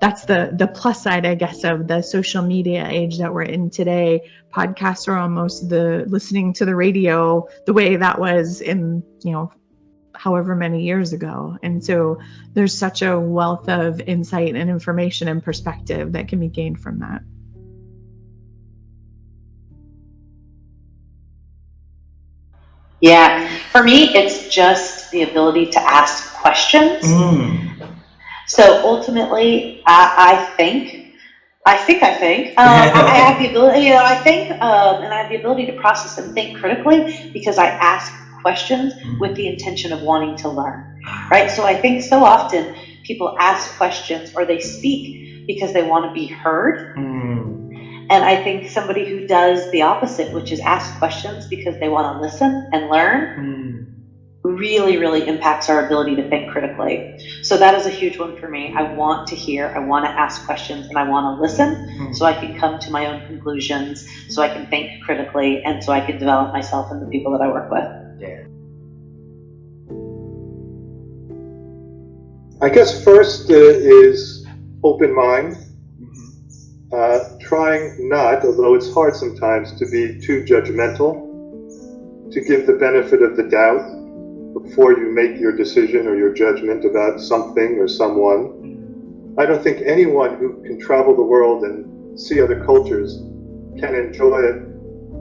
that's the plus side, I guess, of the social media age that we're in today. Podcasts are almost the listening to the radio the way that was in, however many years ago. And so there's such a wealth of insight and information and perspective that can be gained from that. Yeah, for me, it's just the ability to ask questions. So ultimately, I think, I have the ability, I think, and I have the ability to process and think critically because I ask questions with the intention of wanting to learn, right? So I think so often people ask questions or they speak because they want to be heard. And I think somebody who does the opposite, which is ask questions because they want to listen and learn, really, really impacts our ability to think critically. So that is a huge one for me. I want to hear, I want to ask questions, and I want to listen so I can come to my own conclusions, so I can think critically, and so I can develop myself and the people that I work with. Yeah. I guess first is open mind. Trying not, although it's hard sometimes, to be too judgmental, to give the benefit of the doubt before you make your decision or your judgment about something or someone. I don't think anyone who can travel the world and see other cultures can enjoy it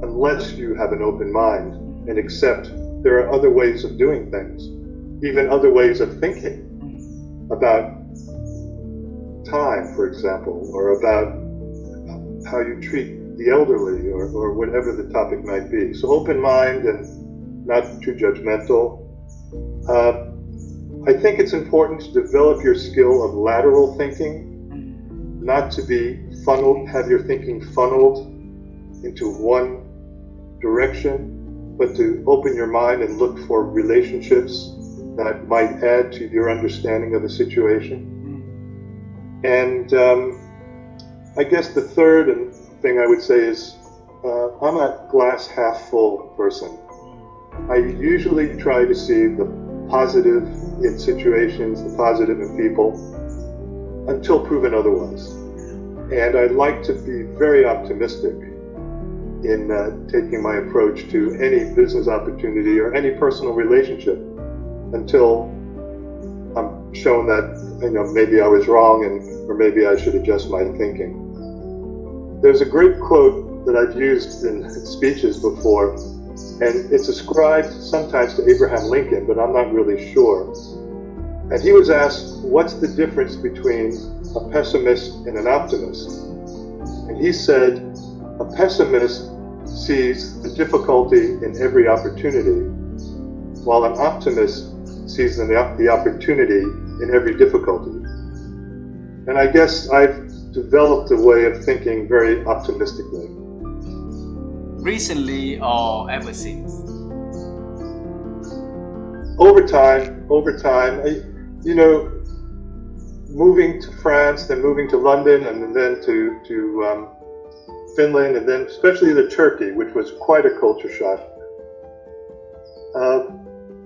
unless you have an open mind and accept there are other ways of doing things, even other ways of thinking about time, for example, or about how you treat the elderly or whatever the topic might be. So open mind and not too judgmental. I think it's important to develop your skill of lateral thinking, not to be funneled, have your thinking funneled into one direction, but to open your mind and look for relationships that might add to your understanding of a situation. And I guess the third thing I would say is I'm a glass half full person. I usually try to see the positive in situations, the positive in people, until proven otherwise. And I like to be very optimistic in taking my approach to any business opportunity or any personal relationship until I'm shown that, maybe I was wrong or maybe I should adjust my thinking. There's a great quote that I've used in speeches before, and it's ascribed sometimes to Abraham Lincoln, but I'm not really sure. And he was asked, what's the difference between a pessimist and an optimist? And he said, a pessimist sees the difficulty in every opportunity, while an optimist sees the opportunity in every difficulty. And I guess I've developed a way of thinking very optimistically. Recently or ever since? Over time, moving to France, then moving to London, and then to Finland, and then especially to Turkey, which was quite a culture shock.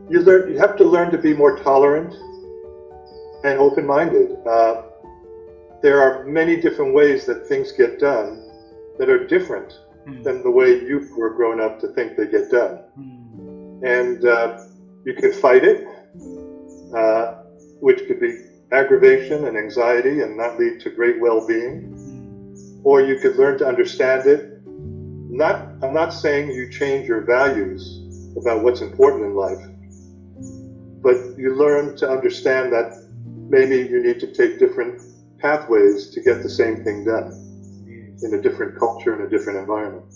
You have to learn to be more tolerant and open-minded. There are many different ways that things get done that are different than the way you were grown up to think they get done. And you can fight it, which could be aggravation and anxiety and not lead to great well-being. Or you could learn to understand it. I'm not saying you change your values about what's important in life, but you learn to understand that maybe you need to take different pathways to get the same thing done in a different culture, in a different environment.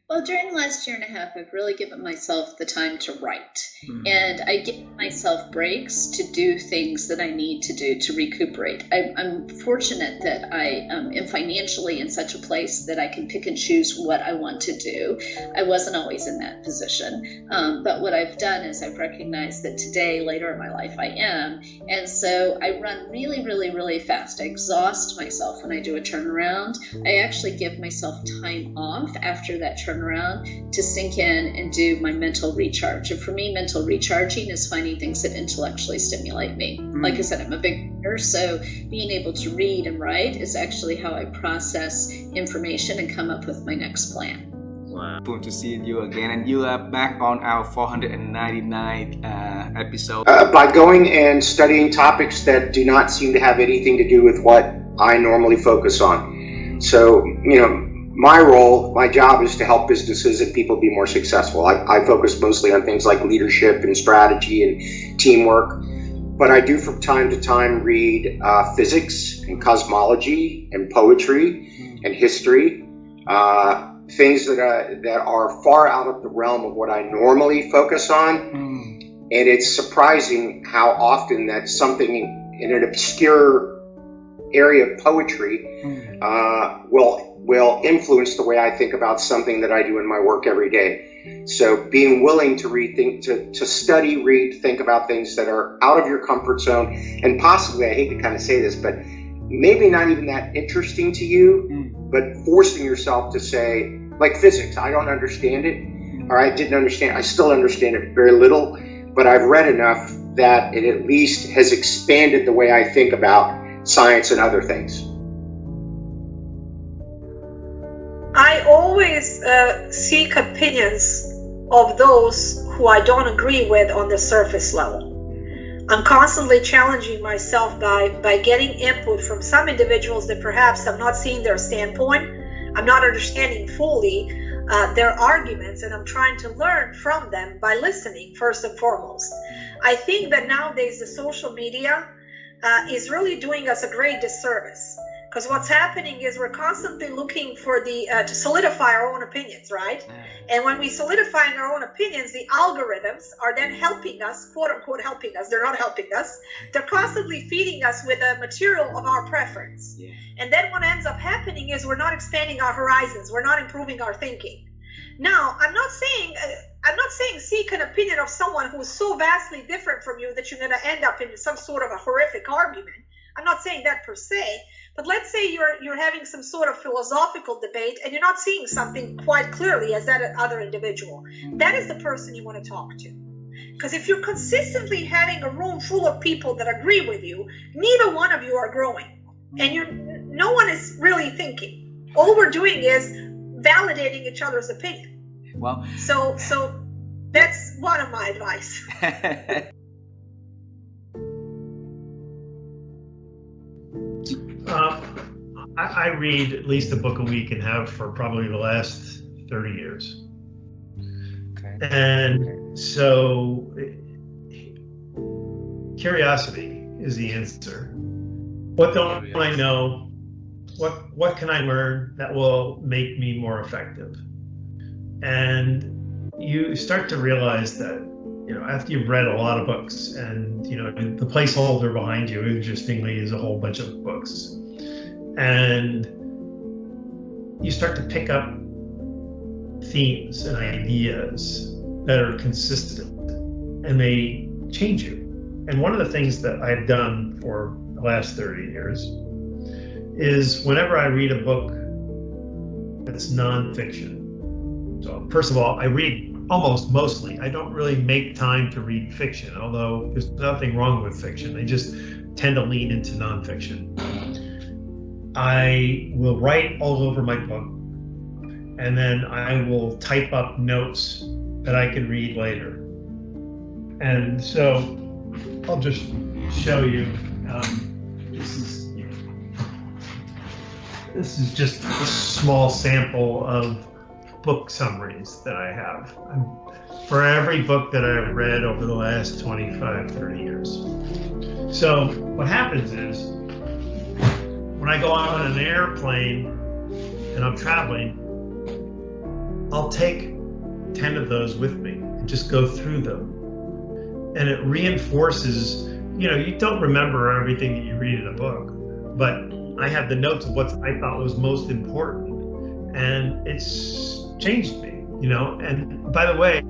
Well, during the last year and a half, I've really given myself the time to write. And I give myself breaks to do things that I need to do to recuperate. I'm fortunate that I am financially in such a place that I can pick and choose what I want to do. I wasn't always in that position. But what I've done is I've recognized that today, later in my life, I am. And so I run really, really, really fast. I exhaust myself when I do a turnaround. I actually give myself time off after that turnaround to sink in and do my mental recharge. And for me, mental recharging is finding things that intellectually stimulate me. Like I said, I'm a big reader, so being able to read and write is actually how I process information and come up with my next plan. Wow. Cool to see you again, and you are back on our 499th episode. By going and studying topics that do not seem to have anything to do with what I normally focus on. So, my job is to help businesses and people be more successful. I focus mostly on things like leadership and strategy and teamwork, but I do from time to time read physics and cosmology and poetry and history, things that are far out of the realm of what I normally focus on. And it's surprising how often that something in an obscure area of poetry will influence the way I think about something that I do in my work every day. So being willing to to study, read, think about things that are out of your comfort zone, and possibly, I hate to kind of say this, but maybe not even that interesting to you, but forcing yourself to say, like physics, I don't understand it, or I didn't understand, I still understand it very little, but I've read enough that it at least has expanded the way I think about science and other things. I always seek opinions of those who I don't agree with on the surface level. I'm constantly challenging myself by getting input from some individuals that perhaps I'm not seeing their standpoint, I'm not understanding fully their arguments, and I'm trying to learn from them by listening first and foremost. I think that nowadays the social media is really doing us a great disservice, because what's happening is we're constantly looking for to solidify our own opinions, right? And when we solidify our own opinions, the algorithms are then helping us, quote unquote helping us. They're not helping us. They're constantly feeding us with a material of our preference. And then what ends up happening is we're not expanding our horizons. We're not improving our thinking. Now, I'm not saying seek an opinion of someone who's so vastly different from you that you're going to end up in some sort of a horrific argument. I'm not saying that per se, but let's say you're having some sort of philosophical debate and you're not seeing something quite clearly as that other individual. That is the person you want to talk to. Because if you're consistently having a room full of people that agree with you, neither one of you are growing, and no one is really thinking. All we're doing is validating each other's opinion. Well, so that's one of my advice. I read at least a book a week and have for probably the last 30 years. Okay. And so curiosity is the answer. What don't I know? What can I learn that will make me more effective? And you start to realize that, after you've read a lot of books, and the placeholder behind you, interestingly, is a whole bunch of books, and you start to pick up themes and ideas that are consistent, and they change you. And one of the things that I've done for the last 30 years is whenever I read a book that's nonfiction. So first of all, I read mostly. I don't really make time to read fiction, although there's nothing wrong with fiction. I just tend to lean into nonfiction. I will write all over my book, and then I will type up notes that I can read later. And so I'll just show you. This is just a small sample of book summaries that I have for every book that I've read over the last 25, 30 years. So what happens is, when I go on an airplane and I'm traveling, I'll take 10 of those with me and just go through them. And it reinforces, you don't remember everything that you read in a book, but I have the notes of what I thought was most important, and it's changed me, and by the way,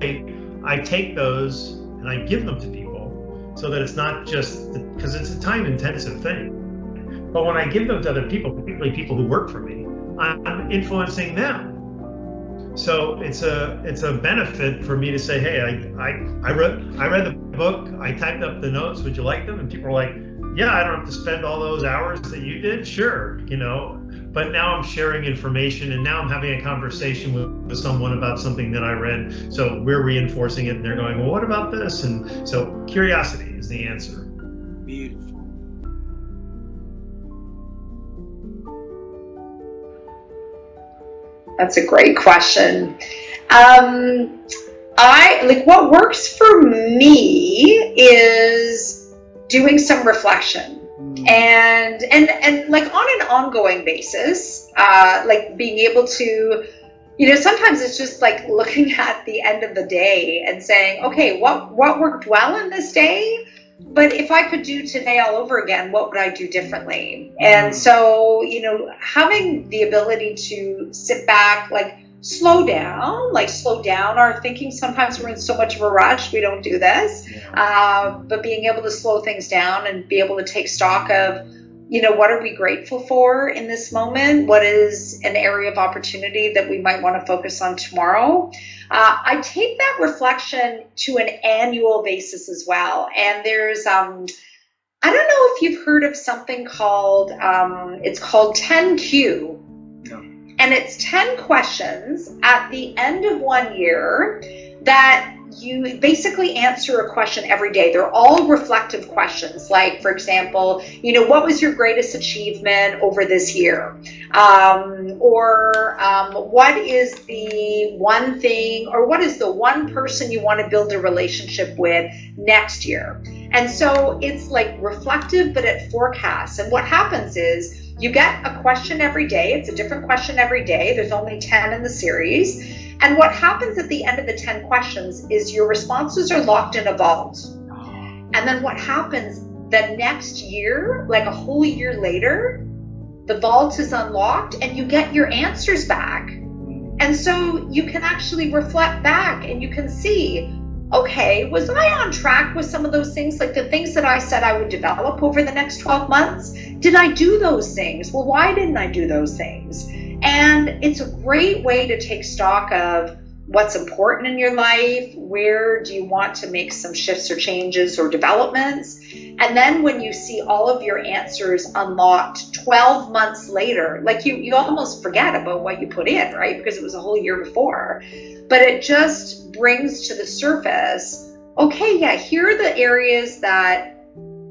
I take those and I give them to people so that it's not just, because it's a time-intensive thing, but when I give them to other people, particularly people who work for me, I'm influencing them. So it's a benefit for me to say, hey, I read the book, I typed up the notes, would you like them? And people are like, yeah, I don't have to spend all those hours that you did, sure, but now I'm sharing information, and now I'm having a conversation with someone about something that I read, so we're reinforcing it, and they're going, well, what about this? And so curiosity is the answer. Beautiful. That's a great question. What works for me is doing some reflection, and like on an ongoing basis, like being able to sometimes it's just like looking at the end of the day and saying, okay, what worked well in this day? But if I could do today all over again, what would I do differently? And so, having the ability to sit back, slow down our thinking. Sometimes we're in so much of a rush, we don't do this. But being able to slow things down and be able to take stock of, what are we grateful for in this moment? What is an area of opportunity that we might want to focus on tomorrow? I take that reflection to an annual basis as well. And there's, I don't know if you've heard of something called, it's called 10Q. And it's 10 questions at the end of 1 year that you basically answer a question every day. They're all reflective questions. Like, for example, what was your greatest achievement over this year? Or what is the one thing, or what is the one person you want to build a relationship with next year? And so it's like reflective, but it forecasts. And what happens is, you get a question every day. It's a different question every day. There's only 10 in the series. And what happens at the end of the 10 questions is your responses are locked in a vault. And then what happens the next year, like a whole year later, the vault is unlocked and you get your answers back. And so you can actually reflect back and you can see, okay, was I on track with some of those things? Like the things that I said I would develop over the next 12 months? Did I do those things? Well, why didn't I do those things? And it's a great way to take stock of what's important in your life. Where do you want to make some shifts or changes or developments? And then when you see all of your answers unlocked 12 months later, like you almost forget about what you put in, right? Because it was a whole year before. But it just brings to the surface, okay, yeah, here are the areas that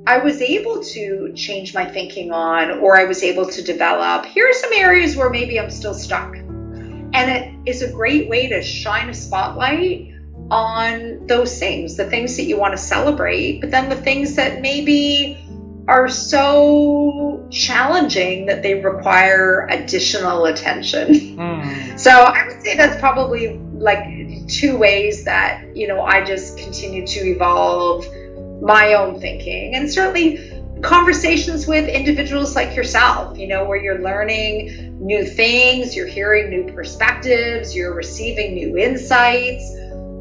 I was able to change my thinking on, or I was able to develop. Here are some areas where maybe I'm still stuck. And it is a great way to shine a spotlight on those things, the things that you want to celebrate, but then the things that maybe are so challenging that they require additional attention. So I would say that's probably like 2 ways that, I just continue to evolve my own thinking, and certainly conversations with individuals like yourself, where you're learning new things, you're hearing new perspectives, you're receiving new insights.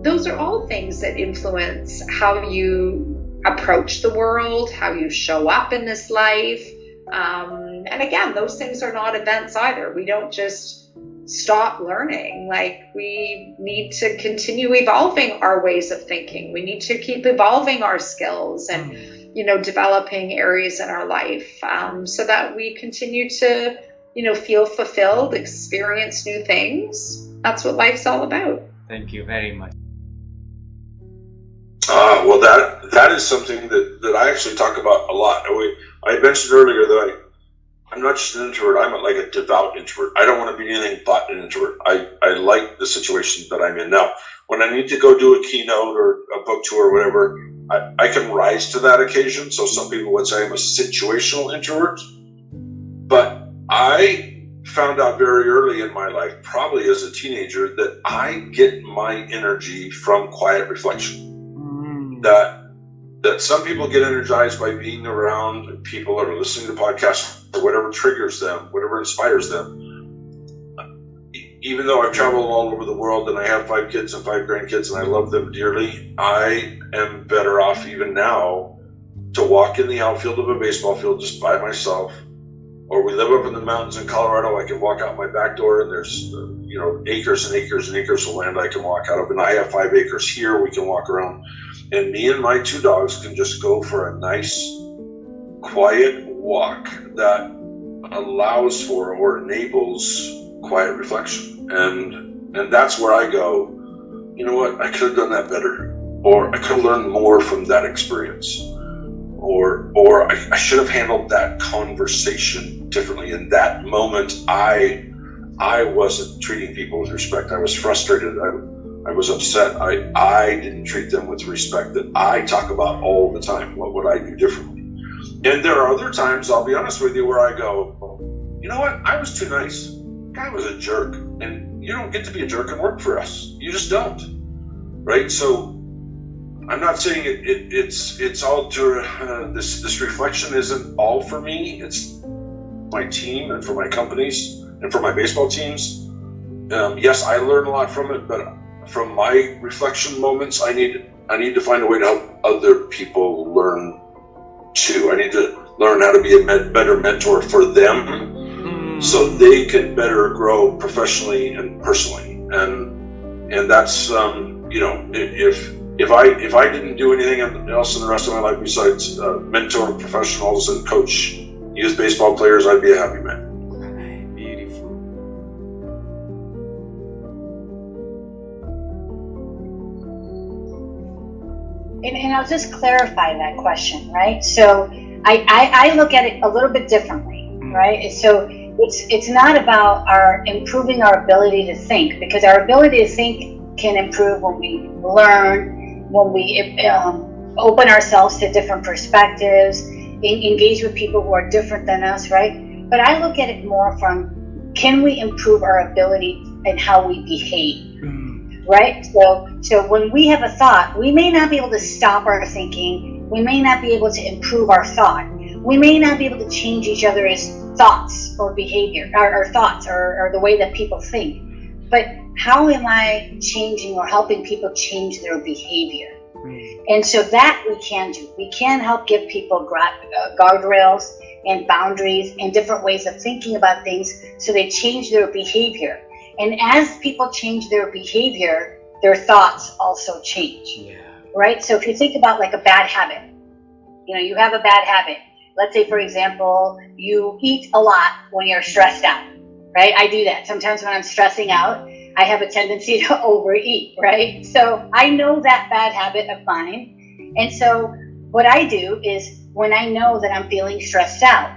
Those are all things that influence how you approach the world, how you show up in this life. And again, those things are not events either. We don't just stop learning. Like, we need to continue evolving our ways of thinking. We need to keep evolving our skills and, developing areas in our life, so that we continue to, feel fulfilled, experience new things. That's what life's all about. Thank you very much. Well, that is something that I actually talk about a lot. I mentioned earlier that I'm not just an introvert, I'm like a devout introvert. I don't want to be anything but an introvert. I like the situation that I'm in now. When I need to go do a keynote or a book tour or whatever, I can rise to that occasion. So some people would say I'm a situational introvert. But I found out very early in my life, probably as a teenager, that I get my energy from quiet reflection. That some people get energized by being around people or listening to podcasts or whatever triggers them, whatever inspires them. Even though I've traveled all over the world and I have 5 kids and 5 grandkids and I love them dearly, I am better off even now to walk in the outfield of a baseball field just by myself. Or we live up in the mountains in Colorado, I can walk out my back door and there's acres and acres and acres of land I can walk out of. And I have 5 acres here we can walk around. And me and my 2 dogs can just go for a nice, quiet walk that allows for or enables quiet reflection. And that's where I go, you know what, I could have done that better. Or I could have learned more from that experience. Or I should have handled that conversation differently. In that moment, I wasn't treating people with respect. I was frustrated. I was upset. I didn't treat them with respect that I talk about all the time. What would I do differently? And there are other times, I'll be honest with you, where I go, you know what? I was too nice. Guy was a jerk. And you don't get to be a jerk and work for us. You just don't, right? So I'm not saying it's all this reflection isn't all for me. It's my team and for my companies and for my baseball teams. Yes, I learn a lot from it, but from my reflection moments, I need to find a way to help other people learn too. I need to learn how to be a better mentor for them, so they can better grow professionally and personally. And that's if I didn't do anything else in the rest of my life besides mentor professionals and coach youth baseball players, I'd be a happy man. And I'll just clarify that question, right? So I look at it a little bit differently, right? So it's not about improving our ability to think, because our ability to think can improve when we learn, when we open ourselves to different perspectives, engage with people who are different than us, right? But I look at it more from, can we improve our ability and how we behave? Right? So when we have a thought, we may not be able to stop our thinking. We may not be able to improve our thought. We may not be able to change each other's thoughts or behavior, or thoughts or the way that people think. But how am I changing or helping people change their behavior? And so that we can do. We can help give people guardrails and boundaries and different ways of thinking about things so they change their behavior. And as people change their behavior, their thoughts also change, right? So if you think about like a bad habit, you have a bad habit. Let's say, for example, you eat a lot when you're stressed out, right? I do that. Sometimes when I'm stressing out, I have a tendency to overeat, right? So I know that bad habit of mine. And so what I do is when I know that I'm feeling stressed out,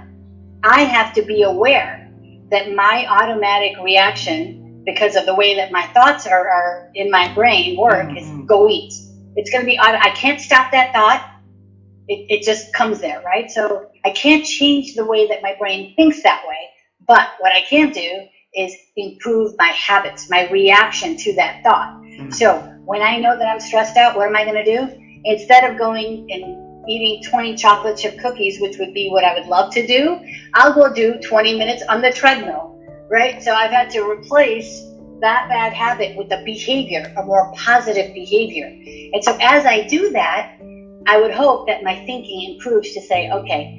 I have to be aware that my automatic reaction, because of the way that my thoughts are in my brain work, is go eat. It's going to be, I can't stop that thought. It just comes there, right? So I can't change the way that my brain thinks that way. But what I can do is improve my habits, my reaction to that thought. So when I know that I'm stressed out, what am I going to do? Instead of going and eating 20 chocolate chip cookies, which would be what I would love to do, I'll go do 20 minutes on the treadmill. Right? So I've had to replace that bad habit with a behavior, a more positive behavior. And so as I do that, I would hope that my thinking improves to say, okay,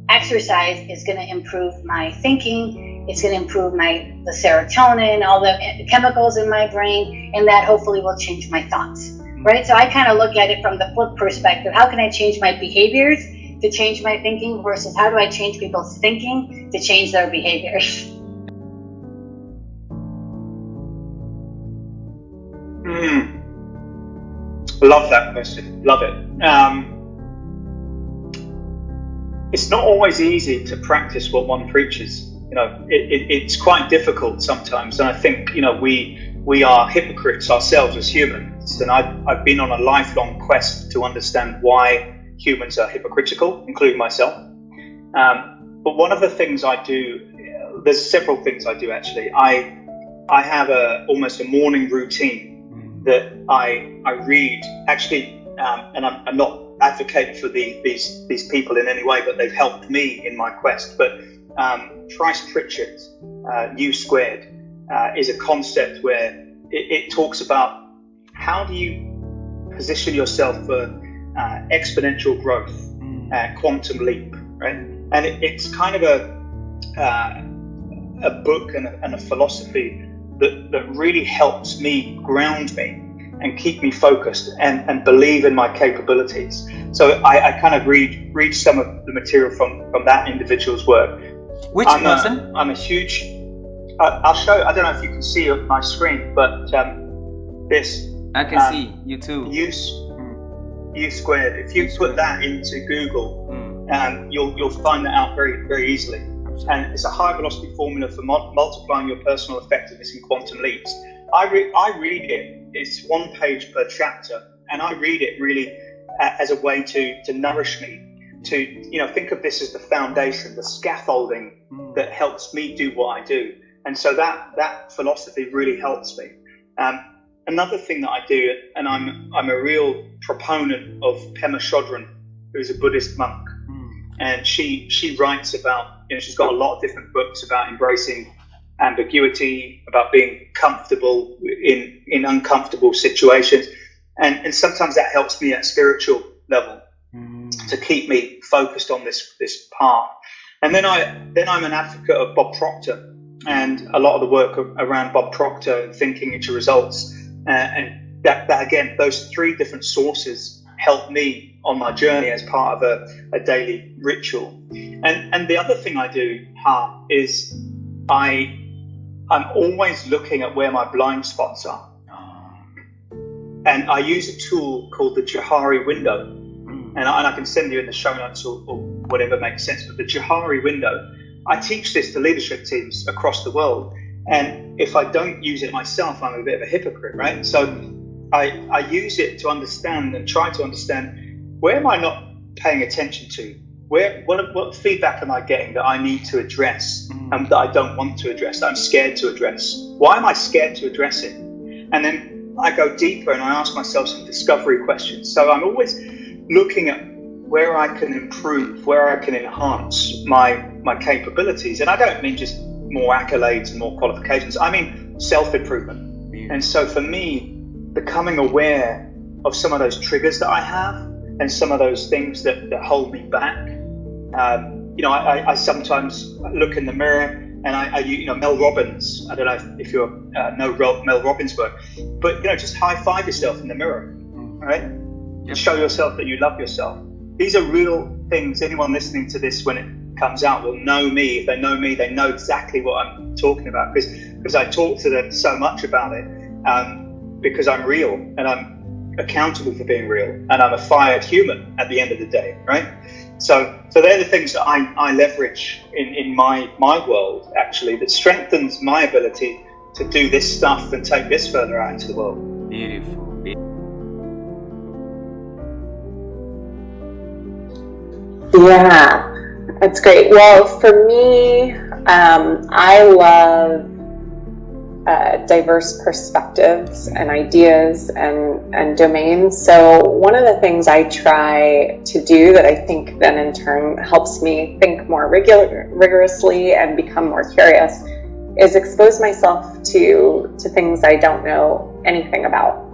exercise is going to improve my thinking. It's going to improve the serotonin, all the chemicals in my brain, and that hopefully will change my thoughts. Right? So I kind of look at it from the flip perspective. How can I change my behaviors to change my thinking versus how do I change people's thinking to change their behaviors? Love that question. Love it. It's not always easy to practice what one preaches. It's quite difficult sometimes, and I think we are hypocrites ourselves as humans. And I've been on a lifelong quest to understand why humans are hypocritical, including myself. But one of the things I do, there's several things I do actually. I have almost a morning routine that I read actually, and I'm not advocating for these people in any way, but they've helped me in my quest. But Trice Pritchard's U Squared is a concept where it talks about how do you position yourself for exponential growth, quantum leap, right? And it's kind of a book and a philosophy that really helps me ground me and keep me focused and believe in my capabilities. So I kind of read some of the material from that individual's work. Which person? I'm a huge, I'll show, I don't know if you can see on my screen, but this. I can see, you too. U Squared. If you put that into Google, you'll find that out very, very easily. And it's a high velocity formula for multiplying your personal effectiveness in quantum leaps. I read it, it's one page per chapter, and I read it really as a way to nourish me, to think of this as the foundation, the scaffolding that helps me do what I do. And so that philosophy really helps me. Another thing that I do, and I'm a real proponent of Pema Chodron, who's a Buddhist monk, and she writes about, she's got a lot of different books about embracing ambiguity, about being comfortable in uncomfortable situations, and sometimes that helps me at a spiritual level to keep me focused on this path. And then I'm an advocate of Bob Proctor, and a lot of the work around Bob Proctor and thinking into results, and that again, those three different sources help me on my journey as part of a daily ritual. And the other thing I do, Ha, is I'm always looking at where my blind spots are, and I use a tool called the Johari window, and I can send you in the show notes or whatever makes sense. But the Johari window, I teach this to leadership teams across the world, and if I don't use it myself, I'm a bit of a hypocrite, right? So I use it to understand and try to understand, where am I not paying attention to? What feedback am I getting that I need to address and that I don't want to address, that I'm scared to address? Why am I scared to address it? And then I go deeper and I ask myself some discovery questions. So I'm always looking at where I can improve, where I can enhance my capabilities. And I don't mean just more accolades and more qualifications. I mean self-improvement. And so for me, becoming aware of some of those triggers that I have and some of those things that hold me back. I sometimes look in the mirror and I Mel Robbins, I don't know if you know Mel Robbins' work, but just high five yourself in the mirror, right? Yep. Show yourself that you love yourself. These are real things. Anyone listening to this when it comes out will know me. If they know me, they know exactly what I'm talking about, because I talk to them so much about it, because I'm real and I'm accountable for being real, and I'm a fired human at the end of the day, right? So they're the things that I leverage in my world, actually, that strengthens my ability to do this stuff and take this further out into the world. Beautiful. Yeah, that's great. Well, for me, I love diverse perspectives and ideas and domains. So one of the things I try to do that I think then in turn helps me think more rigorously and become more curious is expose myself to things I don't know anything about.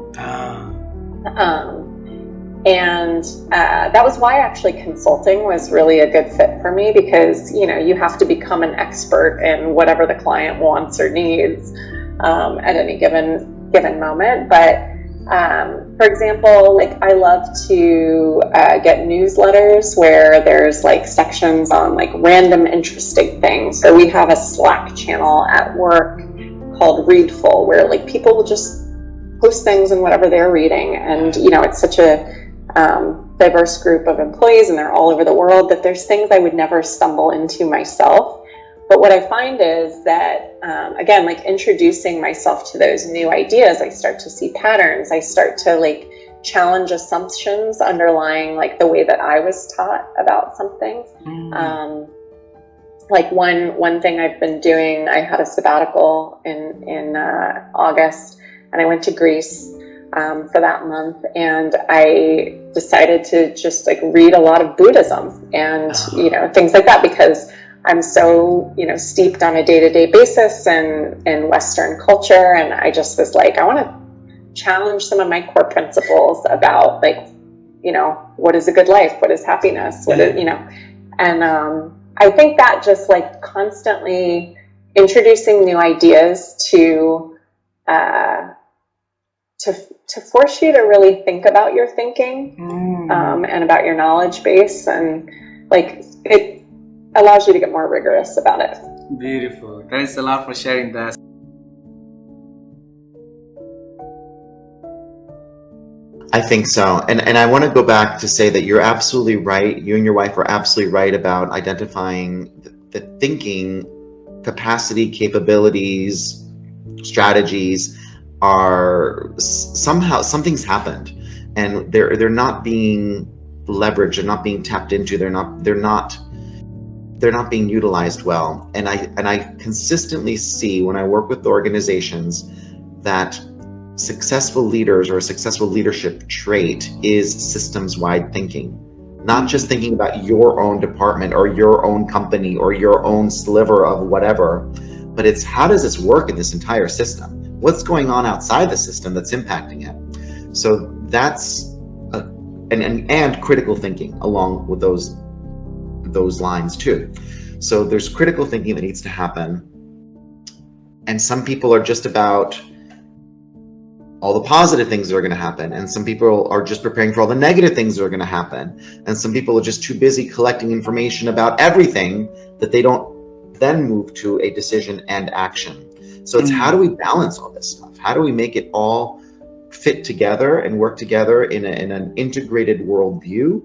And that was why actually consulting was really a good fit for me, because you have to become an expert in whatever the client wants or needs at any given moment. But for example, like I love to get newsletters where there's like sections on like random interesting things. So we have a Slack channel at work called Readful, where like people will just post things and whatever they're reading, and it's such a diverse group of employees, and they're all over the world, that there's things I would never stumble into myself. But what I find is that, again, like introducing myself to those new ideas, I start to see patterns. I start to like challenge assumptions underlying like the way that I was taught about something. Like one thing I've been doing, I had a sabbatical in August, and I went to Greece for that month, and I decided to just like read a lot of Buddhism and things like that, because I'm so steeped on a day-to-day basis in Western culture, and I just was like, I want to challenge some of my core principles about like what is a good life, what is happiness, what is and I think that just like constantly introducing new ideas to force you to really think about your thinking and about your knowledge base, and like it allows you to get more rigorous about it. Beautiful. Thanks a lot for sharing that. I think so. And I want to go back to say that you're absolutely right. You and your wife are absolutely right about identifying the thinking capacity, capabilities, strategies are somehow something's happened, and they're not being leveraged, they're not being tapped into, they're they're not being utilized well. And I consistently see when I work with organizations that successful leaders, or a successful leadership trait, is systems-wide thinking. Not just thinking about your own department or your own company or your own sliver of whatever, but it's how does this work in this entire system? What's going on outside the system that's impacting it? So that's and critical thinking along with those lines too. So there's critical thinking that needs to happen, and some people are just about all the positive things that are going to happen, and some people are just preparing for all the negative things that are going to happen, and some people are just too busy collecting information about everything that they don't then move to a decision and action. So it's how do we balance all this stuff? How do we make it all fit together and work together in an integrated worldview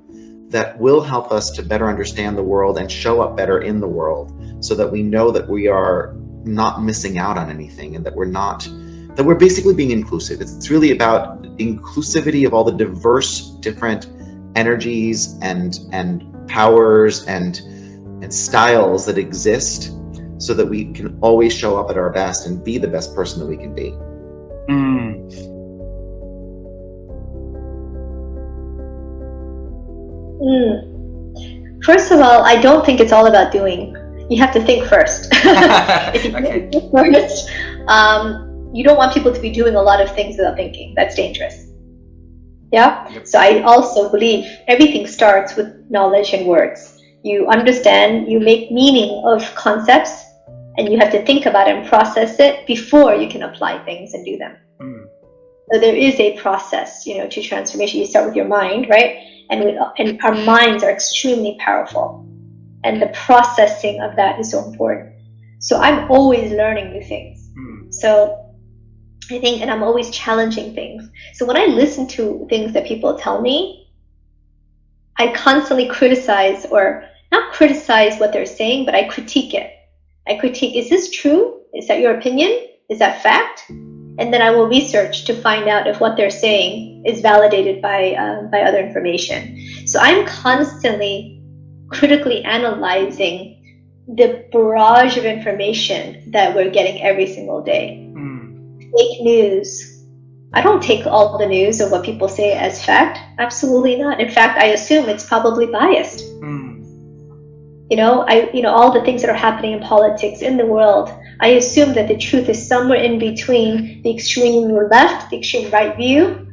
that will help us to better understand the world and show up better in the world, so that we know that we are not missing out on anything, and that we're basically being inclusive. It's really about inclusivity of all the diverse different energies and powers and styles that exist, so that we can always show up at our best and be the best person that we can be. First of all, I don't think it's all about doing. You have to think first. If you think first, you don't want people to be doing a lot of things without thinking. That's dangerous. Yeah? Yep. So I also believe everything starts with knowledge and words. You understand, you make meaning of concepts, and you have to think about it and process it before you can apply things and do them. So there is a process, to transformation. You start with your mind, right? And our minds are extremely powerful. And the processing of that is so important. So I'm always learning new things. So I think, and I'm always challenging things. So when I listen to things that people tell me, I constantly criticize, or not criticize what they're saying, but I critique it. I critique, is this true? Is that your opinion? Is that fact? And then I will research to find out if what they're saying is validated by other information. So I'm constantly critically analyzing the barrage of information that we're getting every single day. Fake news. I don't take all the news of what people say as fact. Absolutely not. In fact, I assume it's probably biased. All the things that are happening in politics, in the world, I assume that the truth is somewhere in between the extreme left, the extreme right view,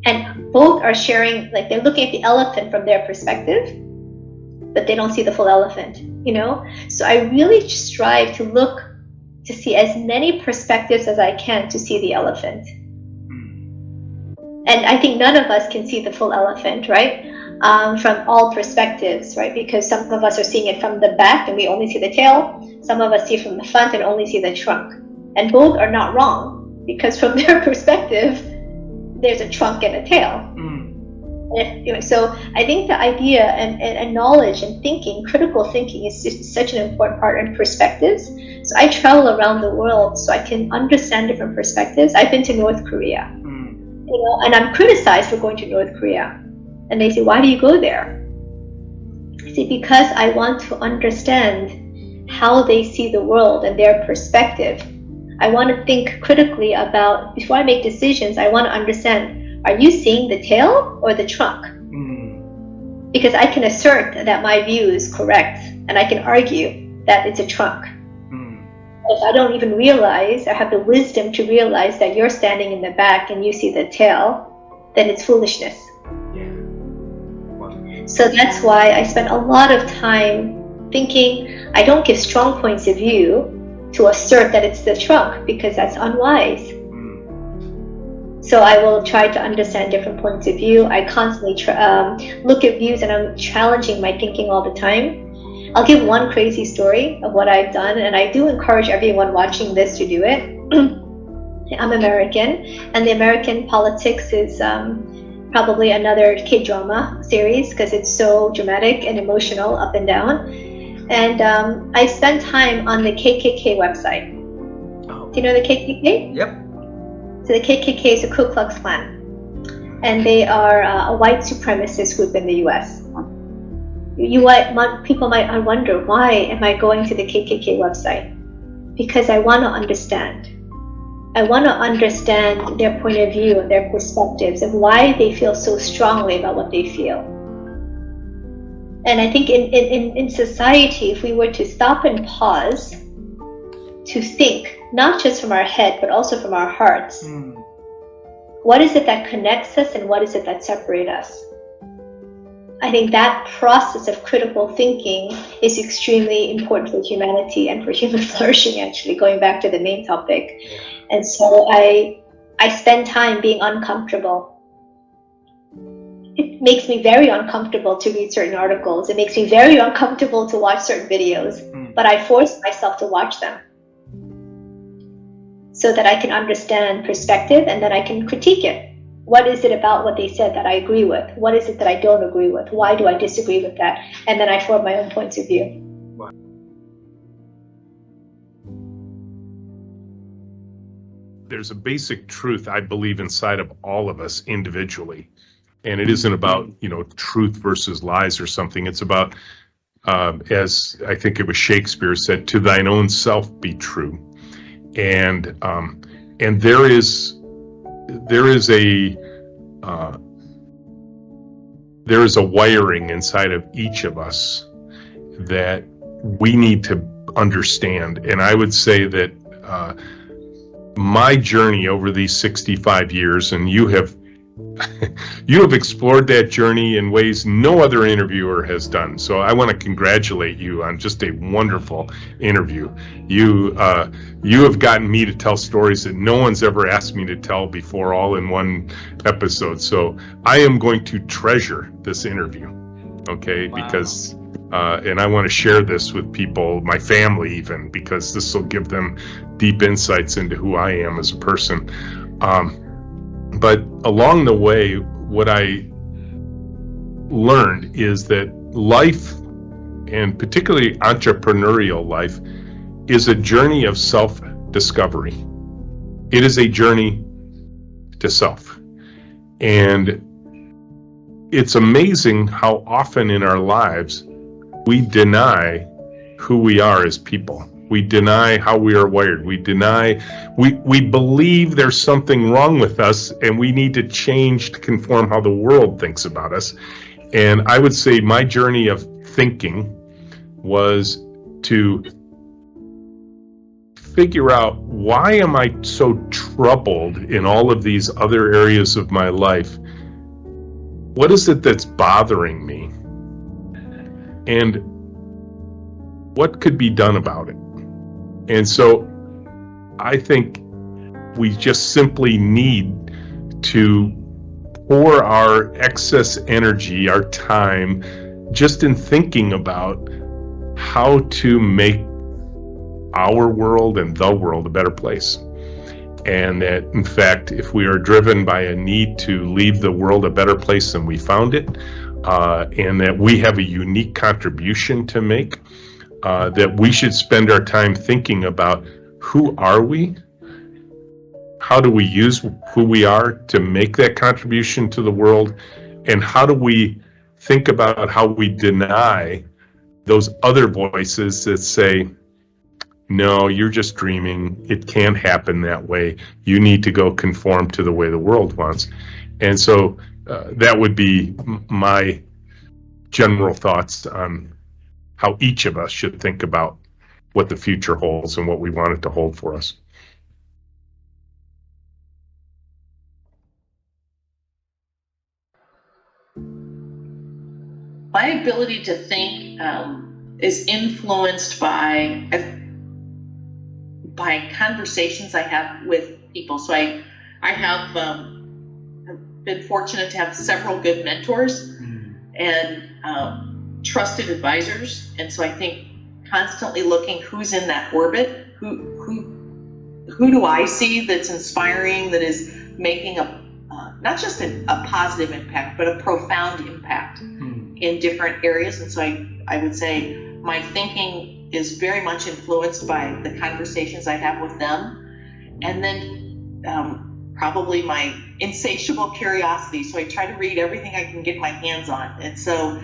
and both are sharing, like they're looking at the elephant from their perspective, but they don't see the full elephant, So I really strive to look to see as many perspectives as I can to see the elephant. And I think none of us can see the full elephant, right? From all perspectives, right? Because some of us are seeing it from the back and we only see the tail. Some of us see it from the front and only see the trunk. And both are not wrong, because from their perspective, there's a trunk and a tail. So I think the idea and knowledge and thinking, critical thinking, is just such an important part in perspectives. So I travel around the world so I can understand different perspectives. I've been to North Korea, and I'm criticized for going to North Korea. And they say, why do you go there? I say, because I want to understand how they see the world and their perspective. I want to think critically about, before I make decisions, I want to understand, are you seeing the tail or the trunk? Because I can assert that my view is correct, and I can argue that it's a trunk. If I don't even realize, I have the wisdom to realize that you're standing in the back and you see the tail, then it's foolishness. So that's why I spend a lot of time thinking. I don't give strong points of view to assert that it's the trunk, because that's unwise. So I will try to understand different points of view. I constantly look at views, and I'm challenging my thinking all the time. I'll give one crazy story of what I've done, and I do encourage everyone watching this to do it. I'm American, and the American politics is probably another K-drama series, because it's so dramatic and emotional, up and down. And I spent time on the KKK website. Do you know the KKK? Yep. So the KKK is a Ku Klux Klan, and they are a white supremacist group in the U.S. People might wonder, why am I going to the KKK website? Because I want to understand. I want to understand their point of view and their perspectives and why they feel so strongly about what they feel. And I think in society, if we were to stop and pause to think, not just from our head, but also from our hearts, what is it that connects us and what is it that separates us? I think that process of critical thinking is extremely important for humanity and for human flourishing, actually, going back to the main topic. And so I spend time being uncomfortable. It makes me very uncomfortable to read certain articles. It makes me very uncomfortable to watch certain videos, but I force myself to watch them so that I can understand perspective and then I can critique it. What is it about what they said that I agree with? What is it that I don't agree with? Why do I disagree with that? And then I form my own points of view. There's a basic truth, I believe, inside of all of us individually. And it isn't about, truth versus lies or something. It's about, as I think it was Shakespeare said, to thine own self be true. And there is a wiring inside of each of us that we need to understand. And I would say that my journey over these 65 years, and you have explored that journey in ways no other interviewer has done. So I want to congratulate you on just a wonderful interview. You have gotten me to tell stories that no one's ever asked me to tell before, all in one episode. So I am going to treasure this interview, okay? Wow. Because and I want to share this with people, my family even, because this will give them deep insights into who I am as a person. But along the way, what I learned is that life, and particularly entrepreneurial life, is a journey of self-discovery. It is a journey to self. And it's amazing how often in our lives we deny who we are as people. We deny how we are wired. We believe there's something wrong with us and we need to change to conform how the world thinks about us. And I would say my journey of thinking was to figure out, why am I so troubled in all of these other areas of my life? What is it that's bothering me? And what could be done about it? And so I think we just simply need to pour our excess energy, our time, just in thinking about how to make our world and the world a better place. And that, in fact, if we are driven by a need to leave the world a better place than we found it, and that we have a unique contribution to make, that we should spend our time thinking about, who are we? How do we use who we are to make that contribution to the world? And how do we think about how we deny those other voices that say, no, you're just dreaming. It can't happen that way. You need to go conform to the way the world wants. And so that would be my general thoughts on how each of us should think about what the future holds and what we want it to hold for us. My ability to think is influenced by conversations I have with people. So I have been fortunate to have several good mentors and trusted advisors, and so I think constantly looking who's in that orbit, who do I see that's inspiring, that is making a not just a positive impact, but a profound impact in different areas. And so I would say my thinking is very much influenced by the conversations I have with them, and then probably my insatiable curiosity. So I try to read everything I can get my hands on. And so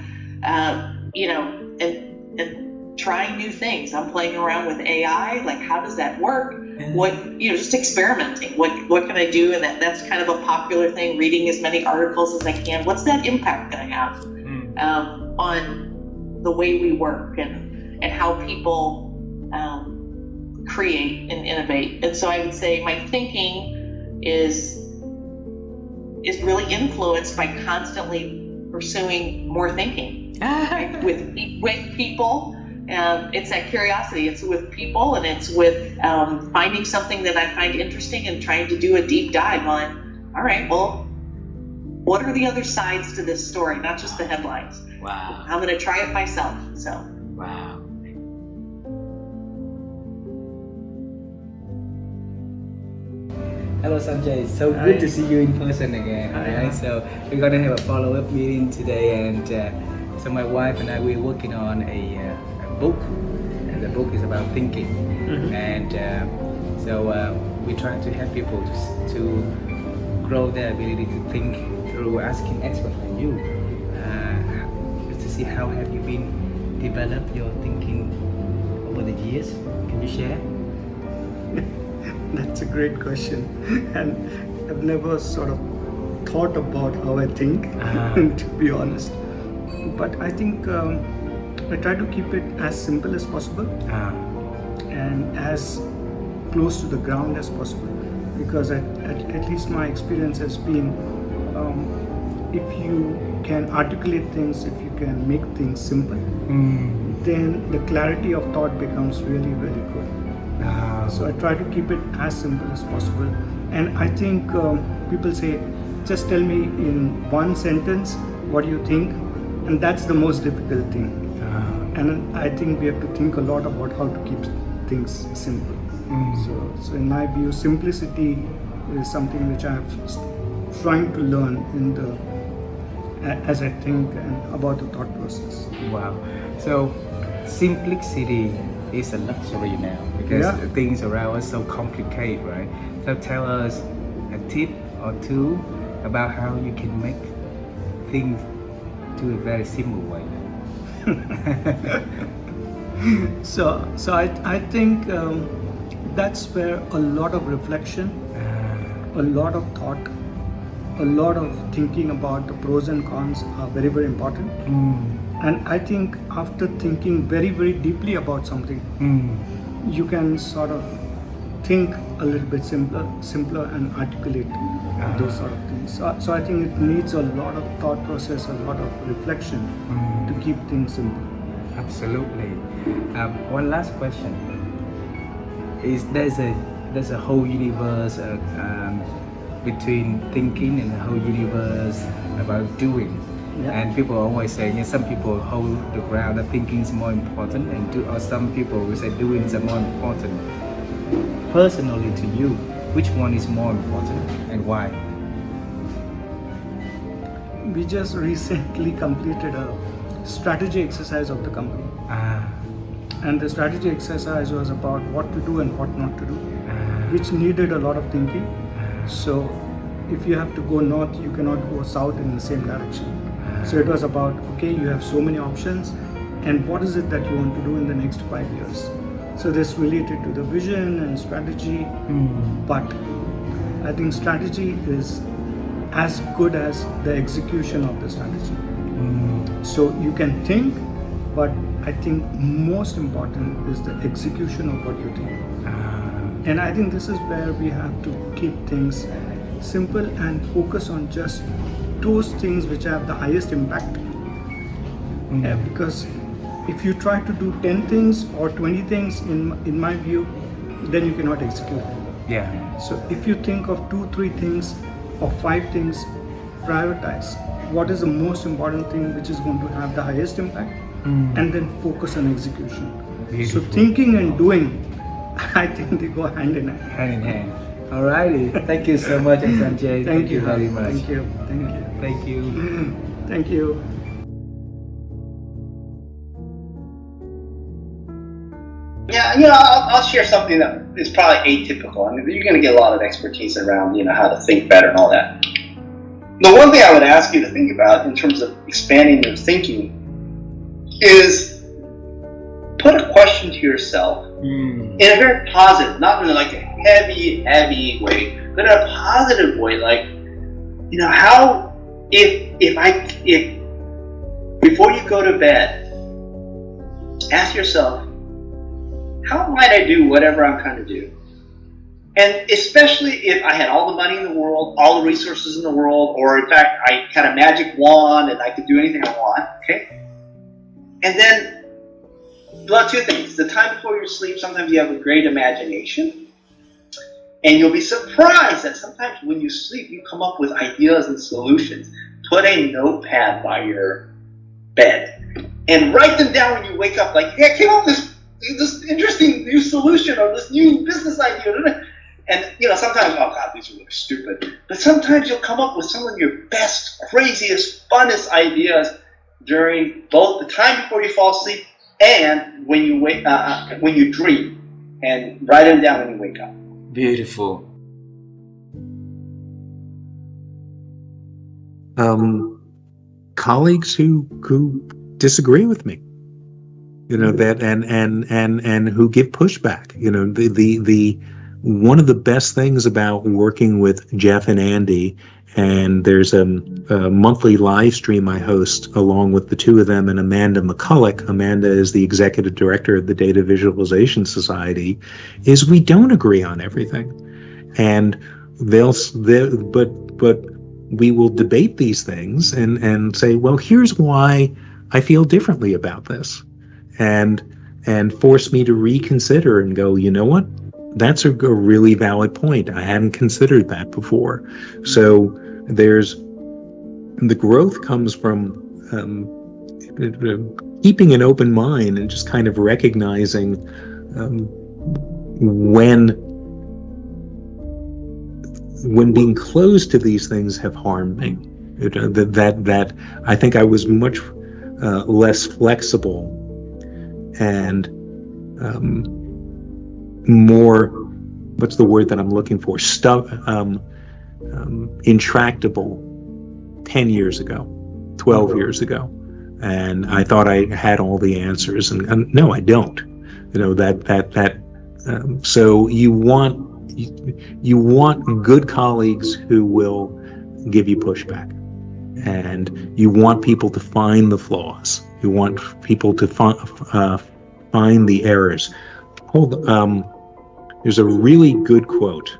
and trying new things. I'm playing around with AI, like how does that work? What, just experimenting. What can I do? And that's kind of a popular thing, reading as many articles as I can. What's that impact going to have on the way we work and how people create and innovate? And so I would say my thinking is really influenced by constantly pursuing more thinking with people. It's that curiosity. It's with people, and it's with finding something that I find interesting and trying to do a deep dive on. All right, well, what are the other sides to this story? Not just the headlines. Wow. I'm going to try it myself. So. Wow. Hello, Sanjay. So good to see you in person again. Right? So we're gonna have a follow-up meeting today, and so my wife and I, we're working on a book, and the book is about thinking, and so we try to help people to grow their ability to think through asking experts like you, just to see how have you been developed your thinking over the years. Can you share? That's a great question, and I've never sort of thought about how I think, to be honest. But I think I try to keep it as simple as possible and as close to the ground as possible, because at least my experience has been, if you can articulate things, if you can make things simple, then the clarity of thought becomes really, really good. So I try to keep it as simple as possible, and I think people say, just tell me in one sentence what you think, and that's the most difficult thing. And I think we have to think a lot about how to keep things simple. So in my view, simplicity is something which I'm trying to learn as I think and about the thought process. Wow. So simplicity is a luxury now, because things around us so complicated, right? So tell us a tip or two about how you can make things to a very simple way. So I think that's where a lot of reflection, a lot of thought, a lot of thinking about the pros and cons are very, very important. And I think after thinking very, very deeply about something, you can sort of think a little bit simpler and articulate those sort of things. So I think it needs a lot of thought process, a lot of reflection to keep things simple. Absolutely. One last question. Is there's a whole universe between thinking and the whole universe about doing. And people always say, some people hold the ground that thinking is more important, or some people will say doing is more important. Personally to you, which one is more important and why? We just recently completed a strategy exercise of the company. And the strategy exercise was about what to do and what not to do, which needed a lot of thinking. So if you have to go north, you cannot go south in the same direction. So it was about, okay, you have so many options, and what is it that you want to do in the next 5 years? So this related to the vision and strategy, but I think strategy is as good as the execution of the strategy. So you can think, but I think most important is the execution of what you think. And I think this is where we have to keep things simple and focus on just those things which have the highest impact. Because if you try to do 10 things or 20 things, in my view, then you cannot execute. So if you think of 2-3 things or 5 things, prioritize what is the most important thing which is going to have the highest impact, and then focus on execution. So thinking and doing, I think they go hand in hand. Hand in hand. Alrighty. Thank you so much, Sanjay. Thank you very much. Thank you. Thank you. Thank you. Yeah, I'll share something that is probably atypical. I mean, you're going to get a lot of expertise around, how to think better and all that. The one thing I would ask you to think about in terms of expanding your thinking is put a question to yourself in a very positive, not in like a heavy way, but in a positive way. Like, you know, how if before you go to bed, ask yourself, how might I do whatever I'm trying to do? And especially if I had all the money in the world, all the resources in the world, or in fact, I had a magic wand and I could do anything I want, okay? And then, well, two things. The time before you sleep, sometimes you have a great imagination. And you'll be surprised that sometimes when you sleep, you come up with ideas and solutions. Put a notepad by your bed and write them down when you wake up. Like, hey, I came up with this interesting new solution or this new business idea. And, you know, sometimes, oh God, these are really stupid. But sometimes you'll come up with some of your best, craziest, funnest ideas during both the time before you fall asleep and when you wake, when you dream. And write them down when you wake up. Beautiful. Colleagues who disagree with me, you know, that and who give pushback. You know, the one of the best things about working with Jeff and Andy, and there's a monthly live stream I host along with the two of them and Amanda McCulloch. Amanda is the executive director of the Data Visualization Society. Is we don't agree on everything, and but we will debate these things and say, well, here's why I feel differently about this, and force me to reconsider and go, you know what? That's a really valid point. I hadn't considered that before. So the growth comes from keeping an open mind and just kind of recognizing when being closed to these things have harmed me. That I think I was much less flexible and more, what's the word that I'm looking for? Intractable 10 years ago, 12 years ago. And I thought I had all the answers, and no, I don't. You know, so you want good colleagues who will give you pushback, and you want people to find the flaws. You want people to find the errors. There's a really good quote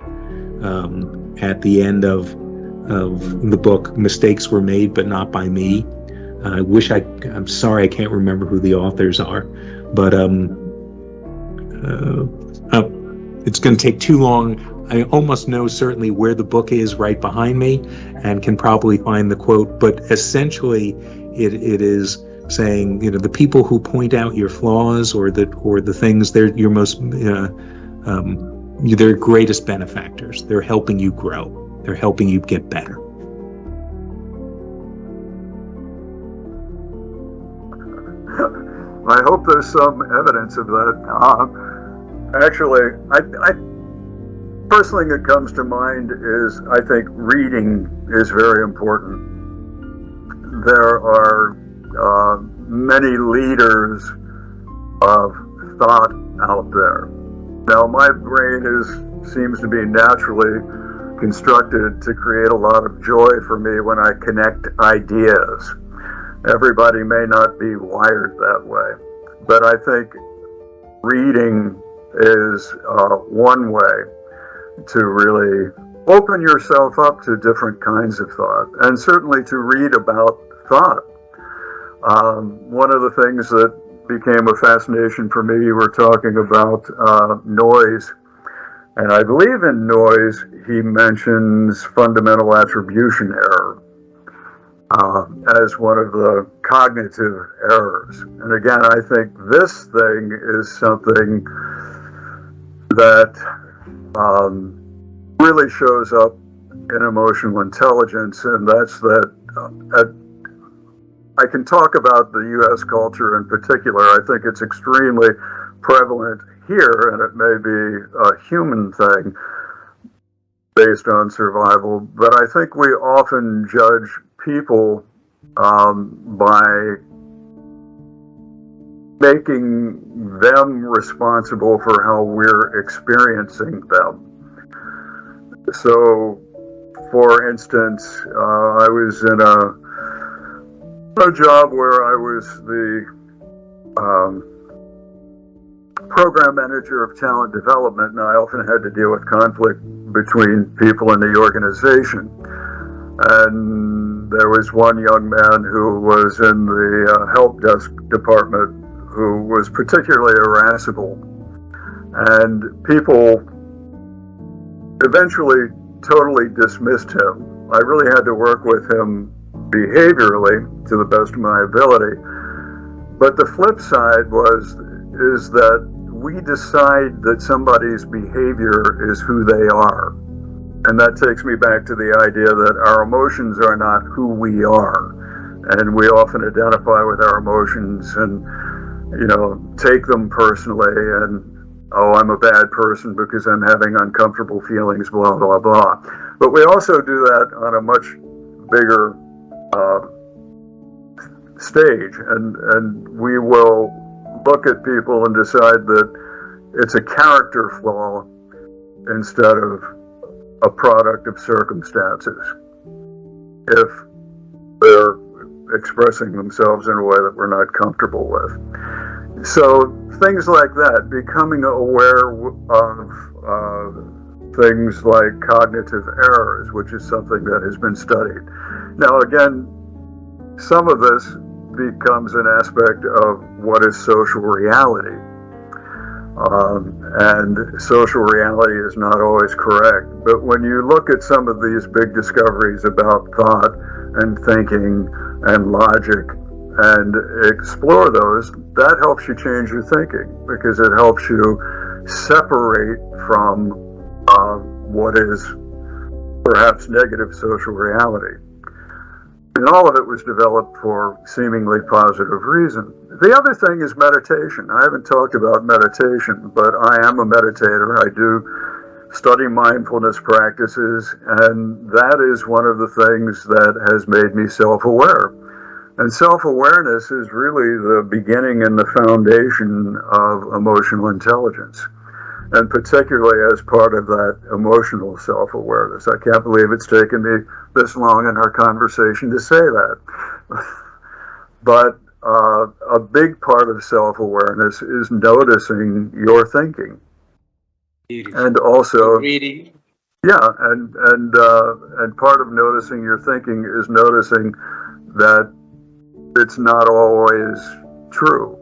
at the end of the book, Mistakes Were Made But Not By Me. I'm sorry I can't remember who the authors are, but it's going to take too long. I almost know certainly where the book is right behind me and can probably find the quote, but essentially it is saying, you know, the people who point out your flaws or the things, they're your most their greatest benefactors. They're helping you grow. They're helping you get better. I hope there's some evidence of that. Actually, I first thing that comes to mind is I think reading is very important. There are many leaders of thought out there. Now, my brain seems to be naturally constructed to create a lot of joy for me when I connect ideas. Everybody may not be wired that way, but I think reading is one way to really open yourself up to different kinds of thought, and certainly to read about thought. One of the things that became a fascination for me, you were talking about noise, and I believe in noise he mentions fundamental attribution error as one of the cognitive errors. And again, I think this thing is something that really shows up in emotional intelligence, and that's that I can talk about the U.S. culture in particular. I think it's extremely prevalent here, and it may be a human thing based on survival, but I think we often judge people by making them responsible for how we're experiencing them. So, for instance, I was in a job where I was the program manager of talent development, and I often had to deal with conflict between people in the organization. And there was one young man who was in the help desk department who was particularly irascible. And people eventually totally dismissed him. I really had to work with him behaviorally to the best of my ability. But the flip side is that we decide that somebody's behavior is who they are. And that takes me back to the idea that our emotions are not who we are. And we often identify with our emotions and, take them personally and, oh, I'm a bad person because I'm having uncomfortable feelings, blah, blah, blah. But we also do that on a much bigger stage. And we will look at people and decide that it's a character flaw instead of a product of circumstances if they're expressing themselves in a way that we're not comfortable with. So things like that, becoming aware of things like cognitive errors, which is something that has been studied. Now again, some of this becomes an aspect of what is social reality. And social reality is not always correct. But when you look at some of these big discoveries about thought and thinking and logic and explore those, that helps you change your thinking because it helps you separate from what is perhaps negative social reality. And all of it was developed for seemingly positive reason. The other thing is meditation. I haven't talked about meditation, but I am a meditator. I do study mindfulness practices, and that is one of the things that has made me self-aware. And self-awareness is really the beginning and the foundation of emotional intelligence, and particularly as part of that emotional self-awareness. I can't believe it's taken me this long in our conversation to say that. But a big part of self-awareness is noticing your thinking. Beautiful. And also reading. Yeah, and part of noticing your thinking is noticing that it's not always true.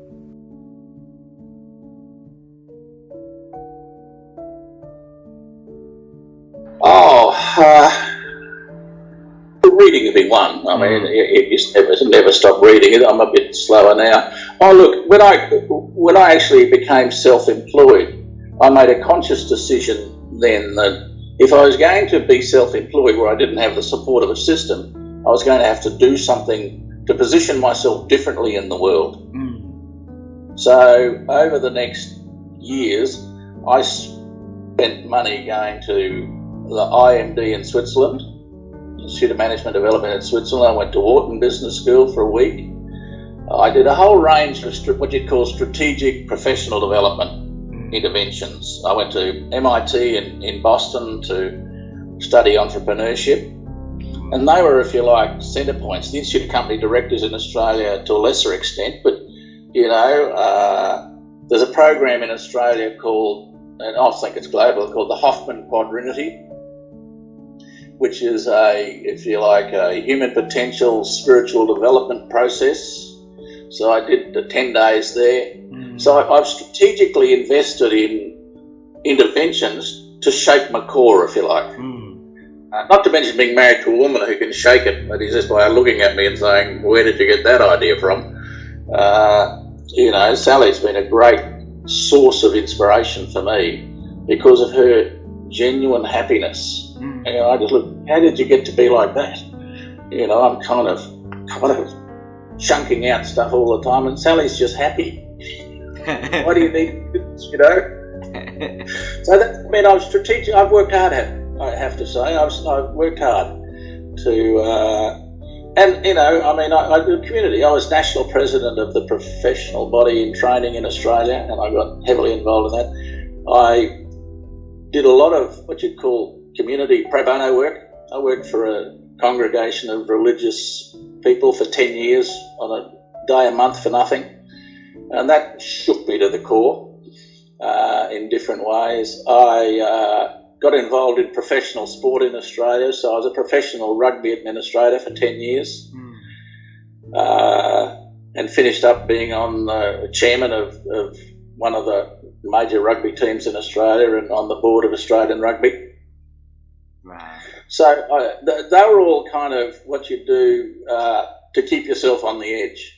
Reading would be one. I mean, you never stop reading it. I'm a bit slower now. Oh, look, when I actually became self-employed, I made a conscious decision then that if I was going to be self-employed where I didn't have the support of a system, I was going to have to do something to position myself differently in the world. So over the next years, I spent money going to the IMD in Switzerland, Institute of Management Development in Switzerland. I went to Wharton Business School for a week. I did a whole range of what you'd call strategic professional development interventions. I went to MIT in Boston to study entrepreneurship, and they were, if you like, centre points. The Institute of Company Directors in Australia to a lesser extent, but there's a program in Australia called, and I think it's global, called the Hoffman Quadrinity, which is if you like, a human potential spiritual development process. So I did 10 days there. So I've strategically invested in interventions to shape my core, if you like. Not to mention being married to a woman who can shake it, but is just by looking at me and saying, where did you get that idea from? Sally's been a great source of inspiration for me because of her genuine happiness. I just look, how did you get to be like that? I'm kind of chunking out stuff all the time, and Sally's just happy. Why do you need this, So I've strategic. I've worked hard at it, I have to say. I've worked hard to And, you know, I mean, I do community. I was national president of the professional body in training in Australia, and I got heavily involved in that. I did a lot of what you'd call community pro bono work. I worked for a congregation of religious people for 10 years on a day a month for nothing. And that shook me to the core in different ways. I got involved in professional sport in Australia, so I was a professional rugby administrator for 10 years and finished up being on the chairman of one of the major rugby teams in Australia and on the board of Australian Rugby. Wow. So they were all kind of what you do to keep yourself on the edge.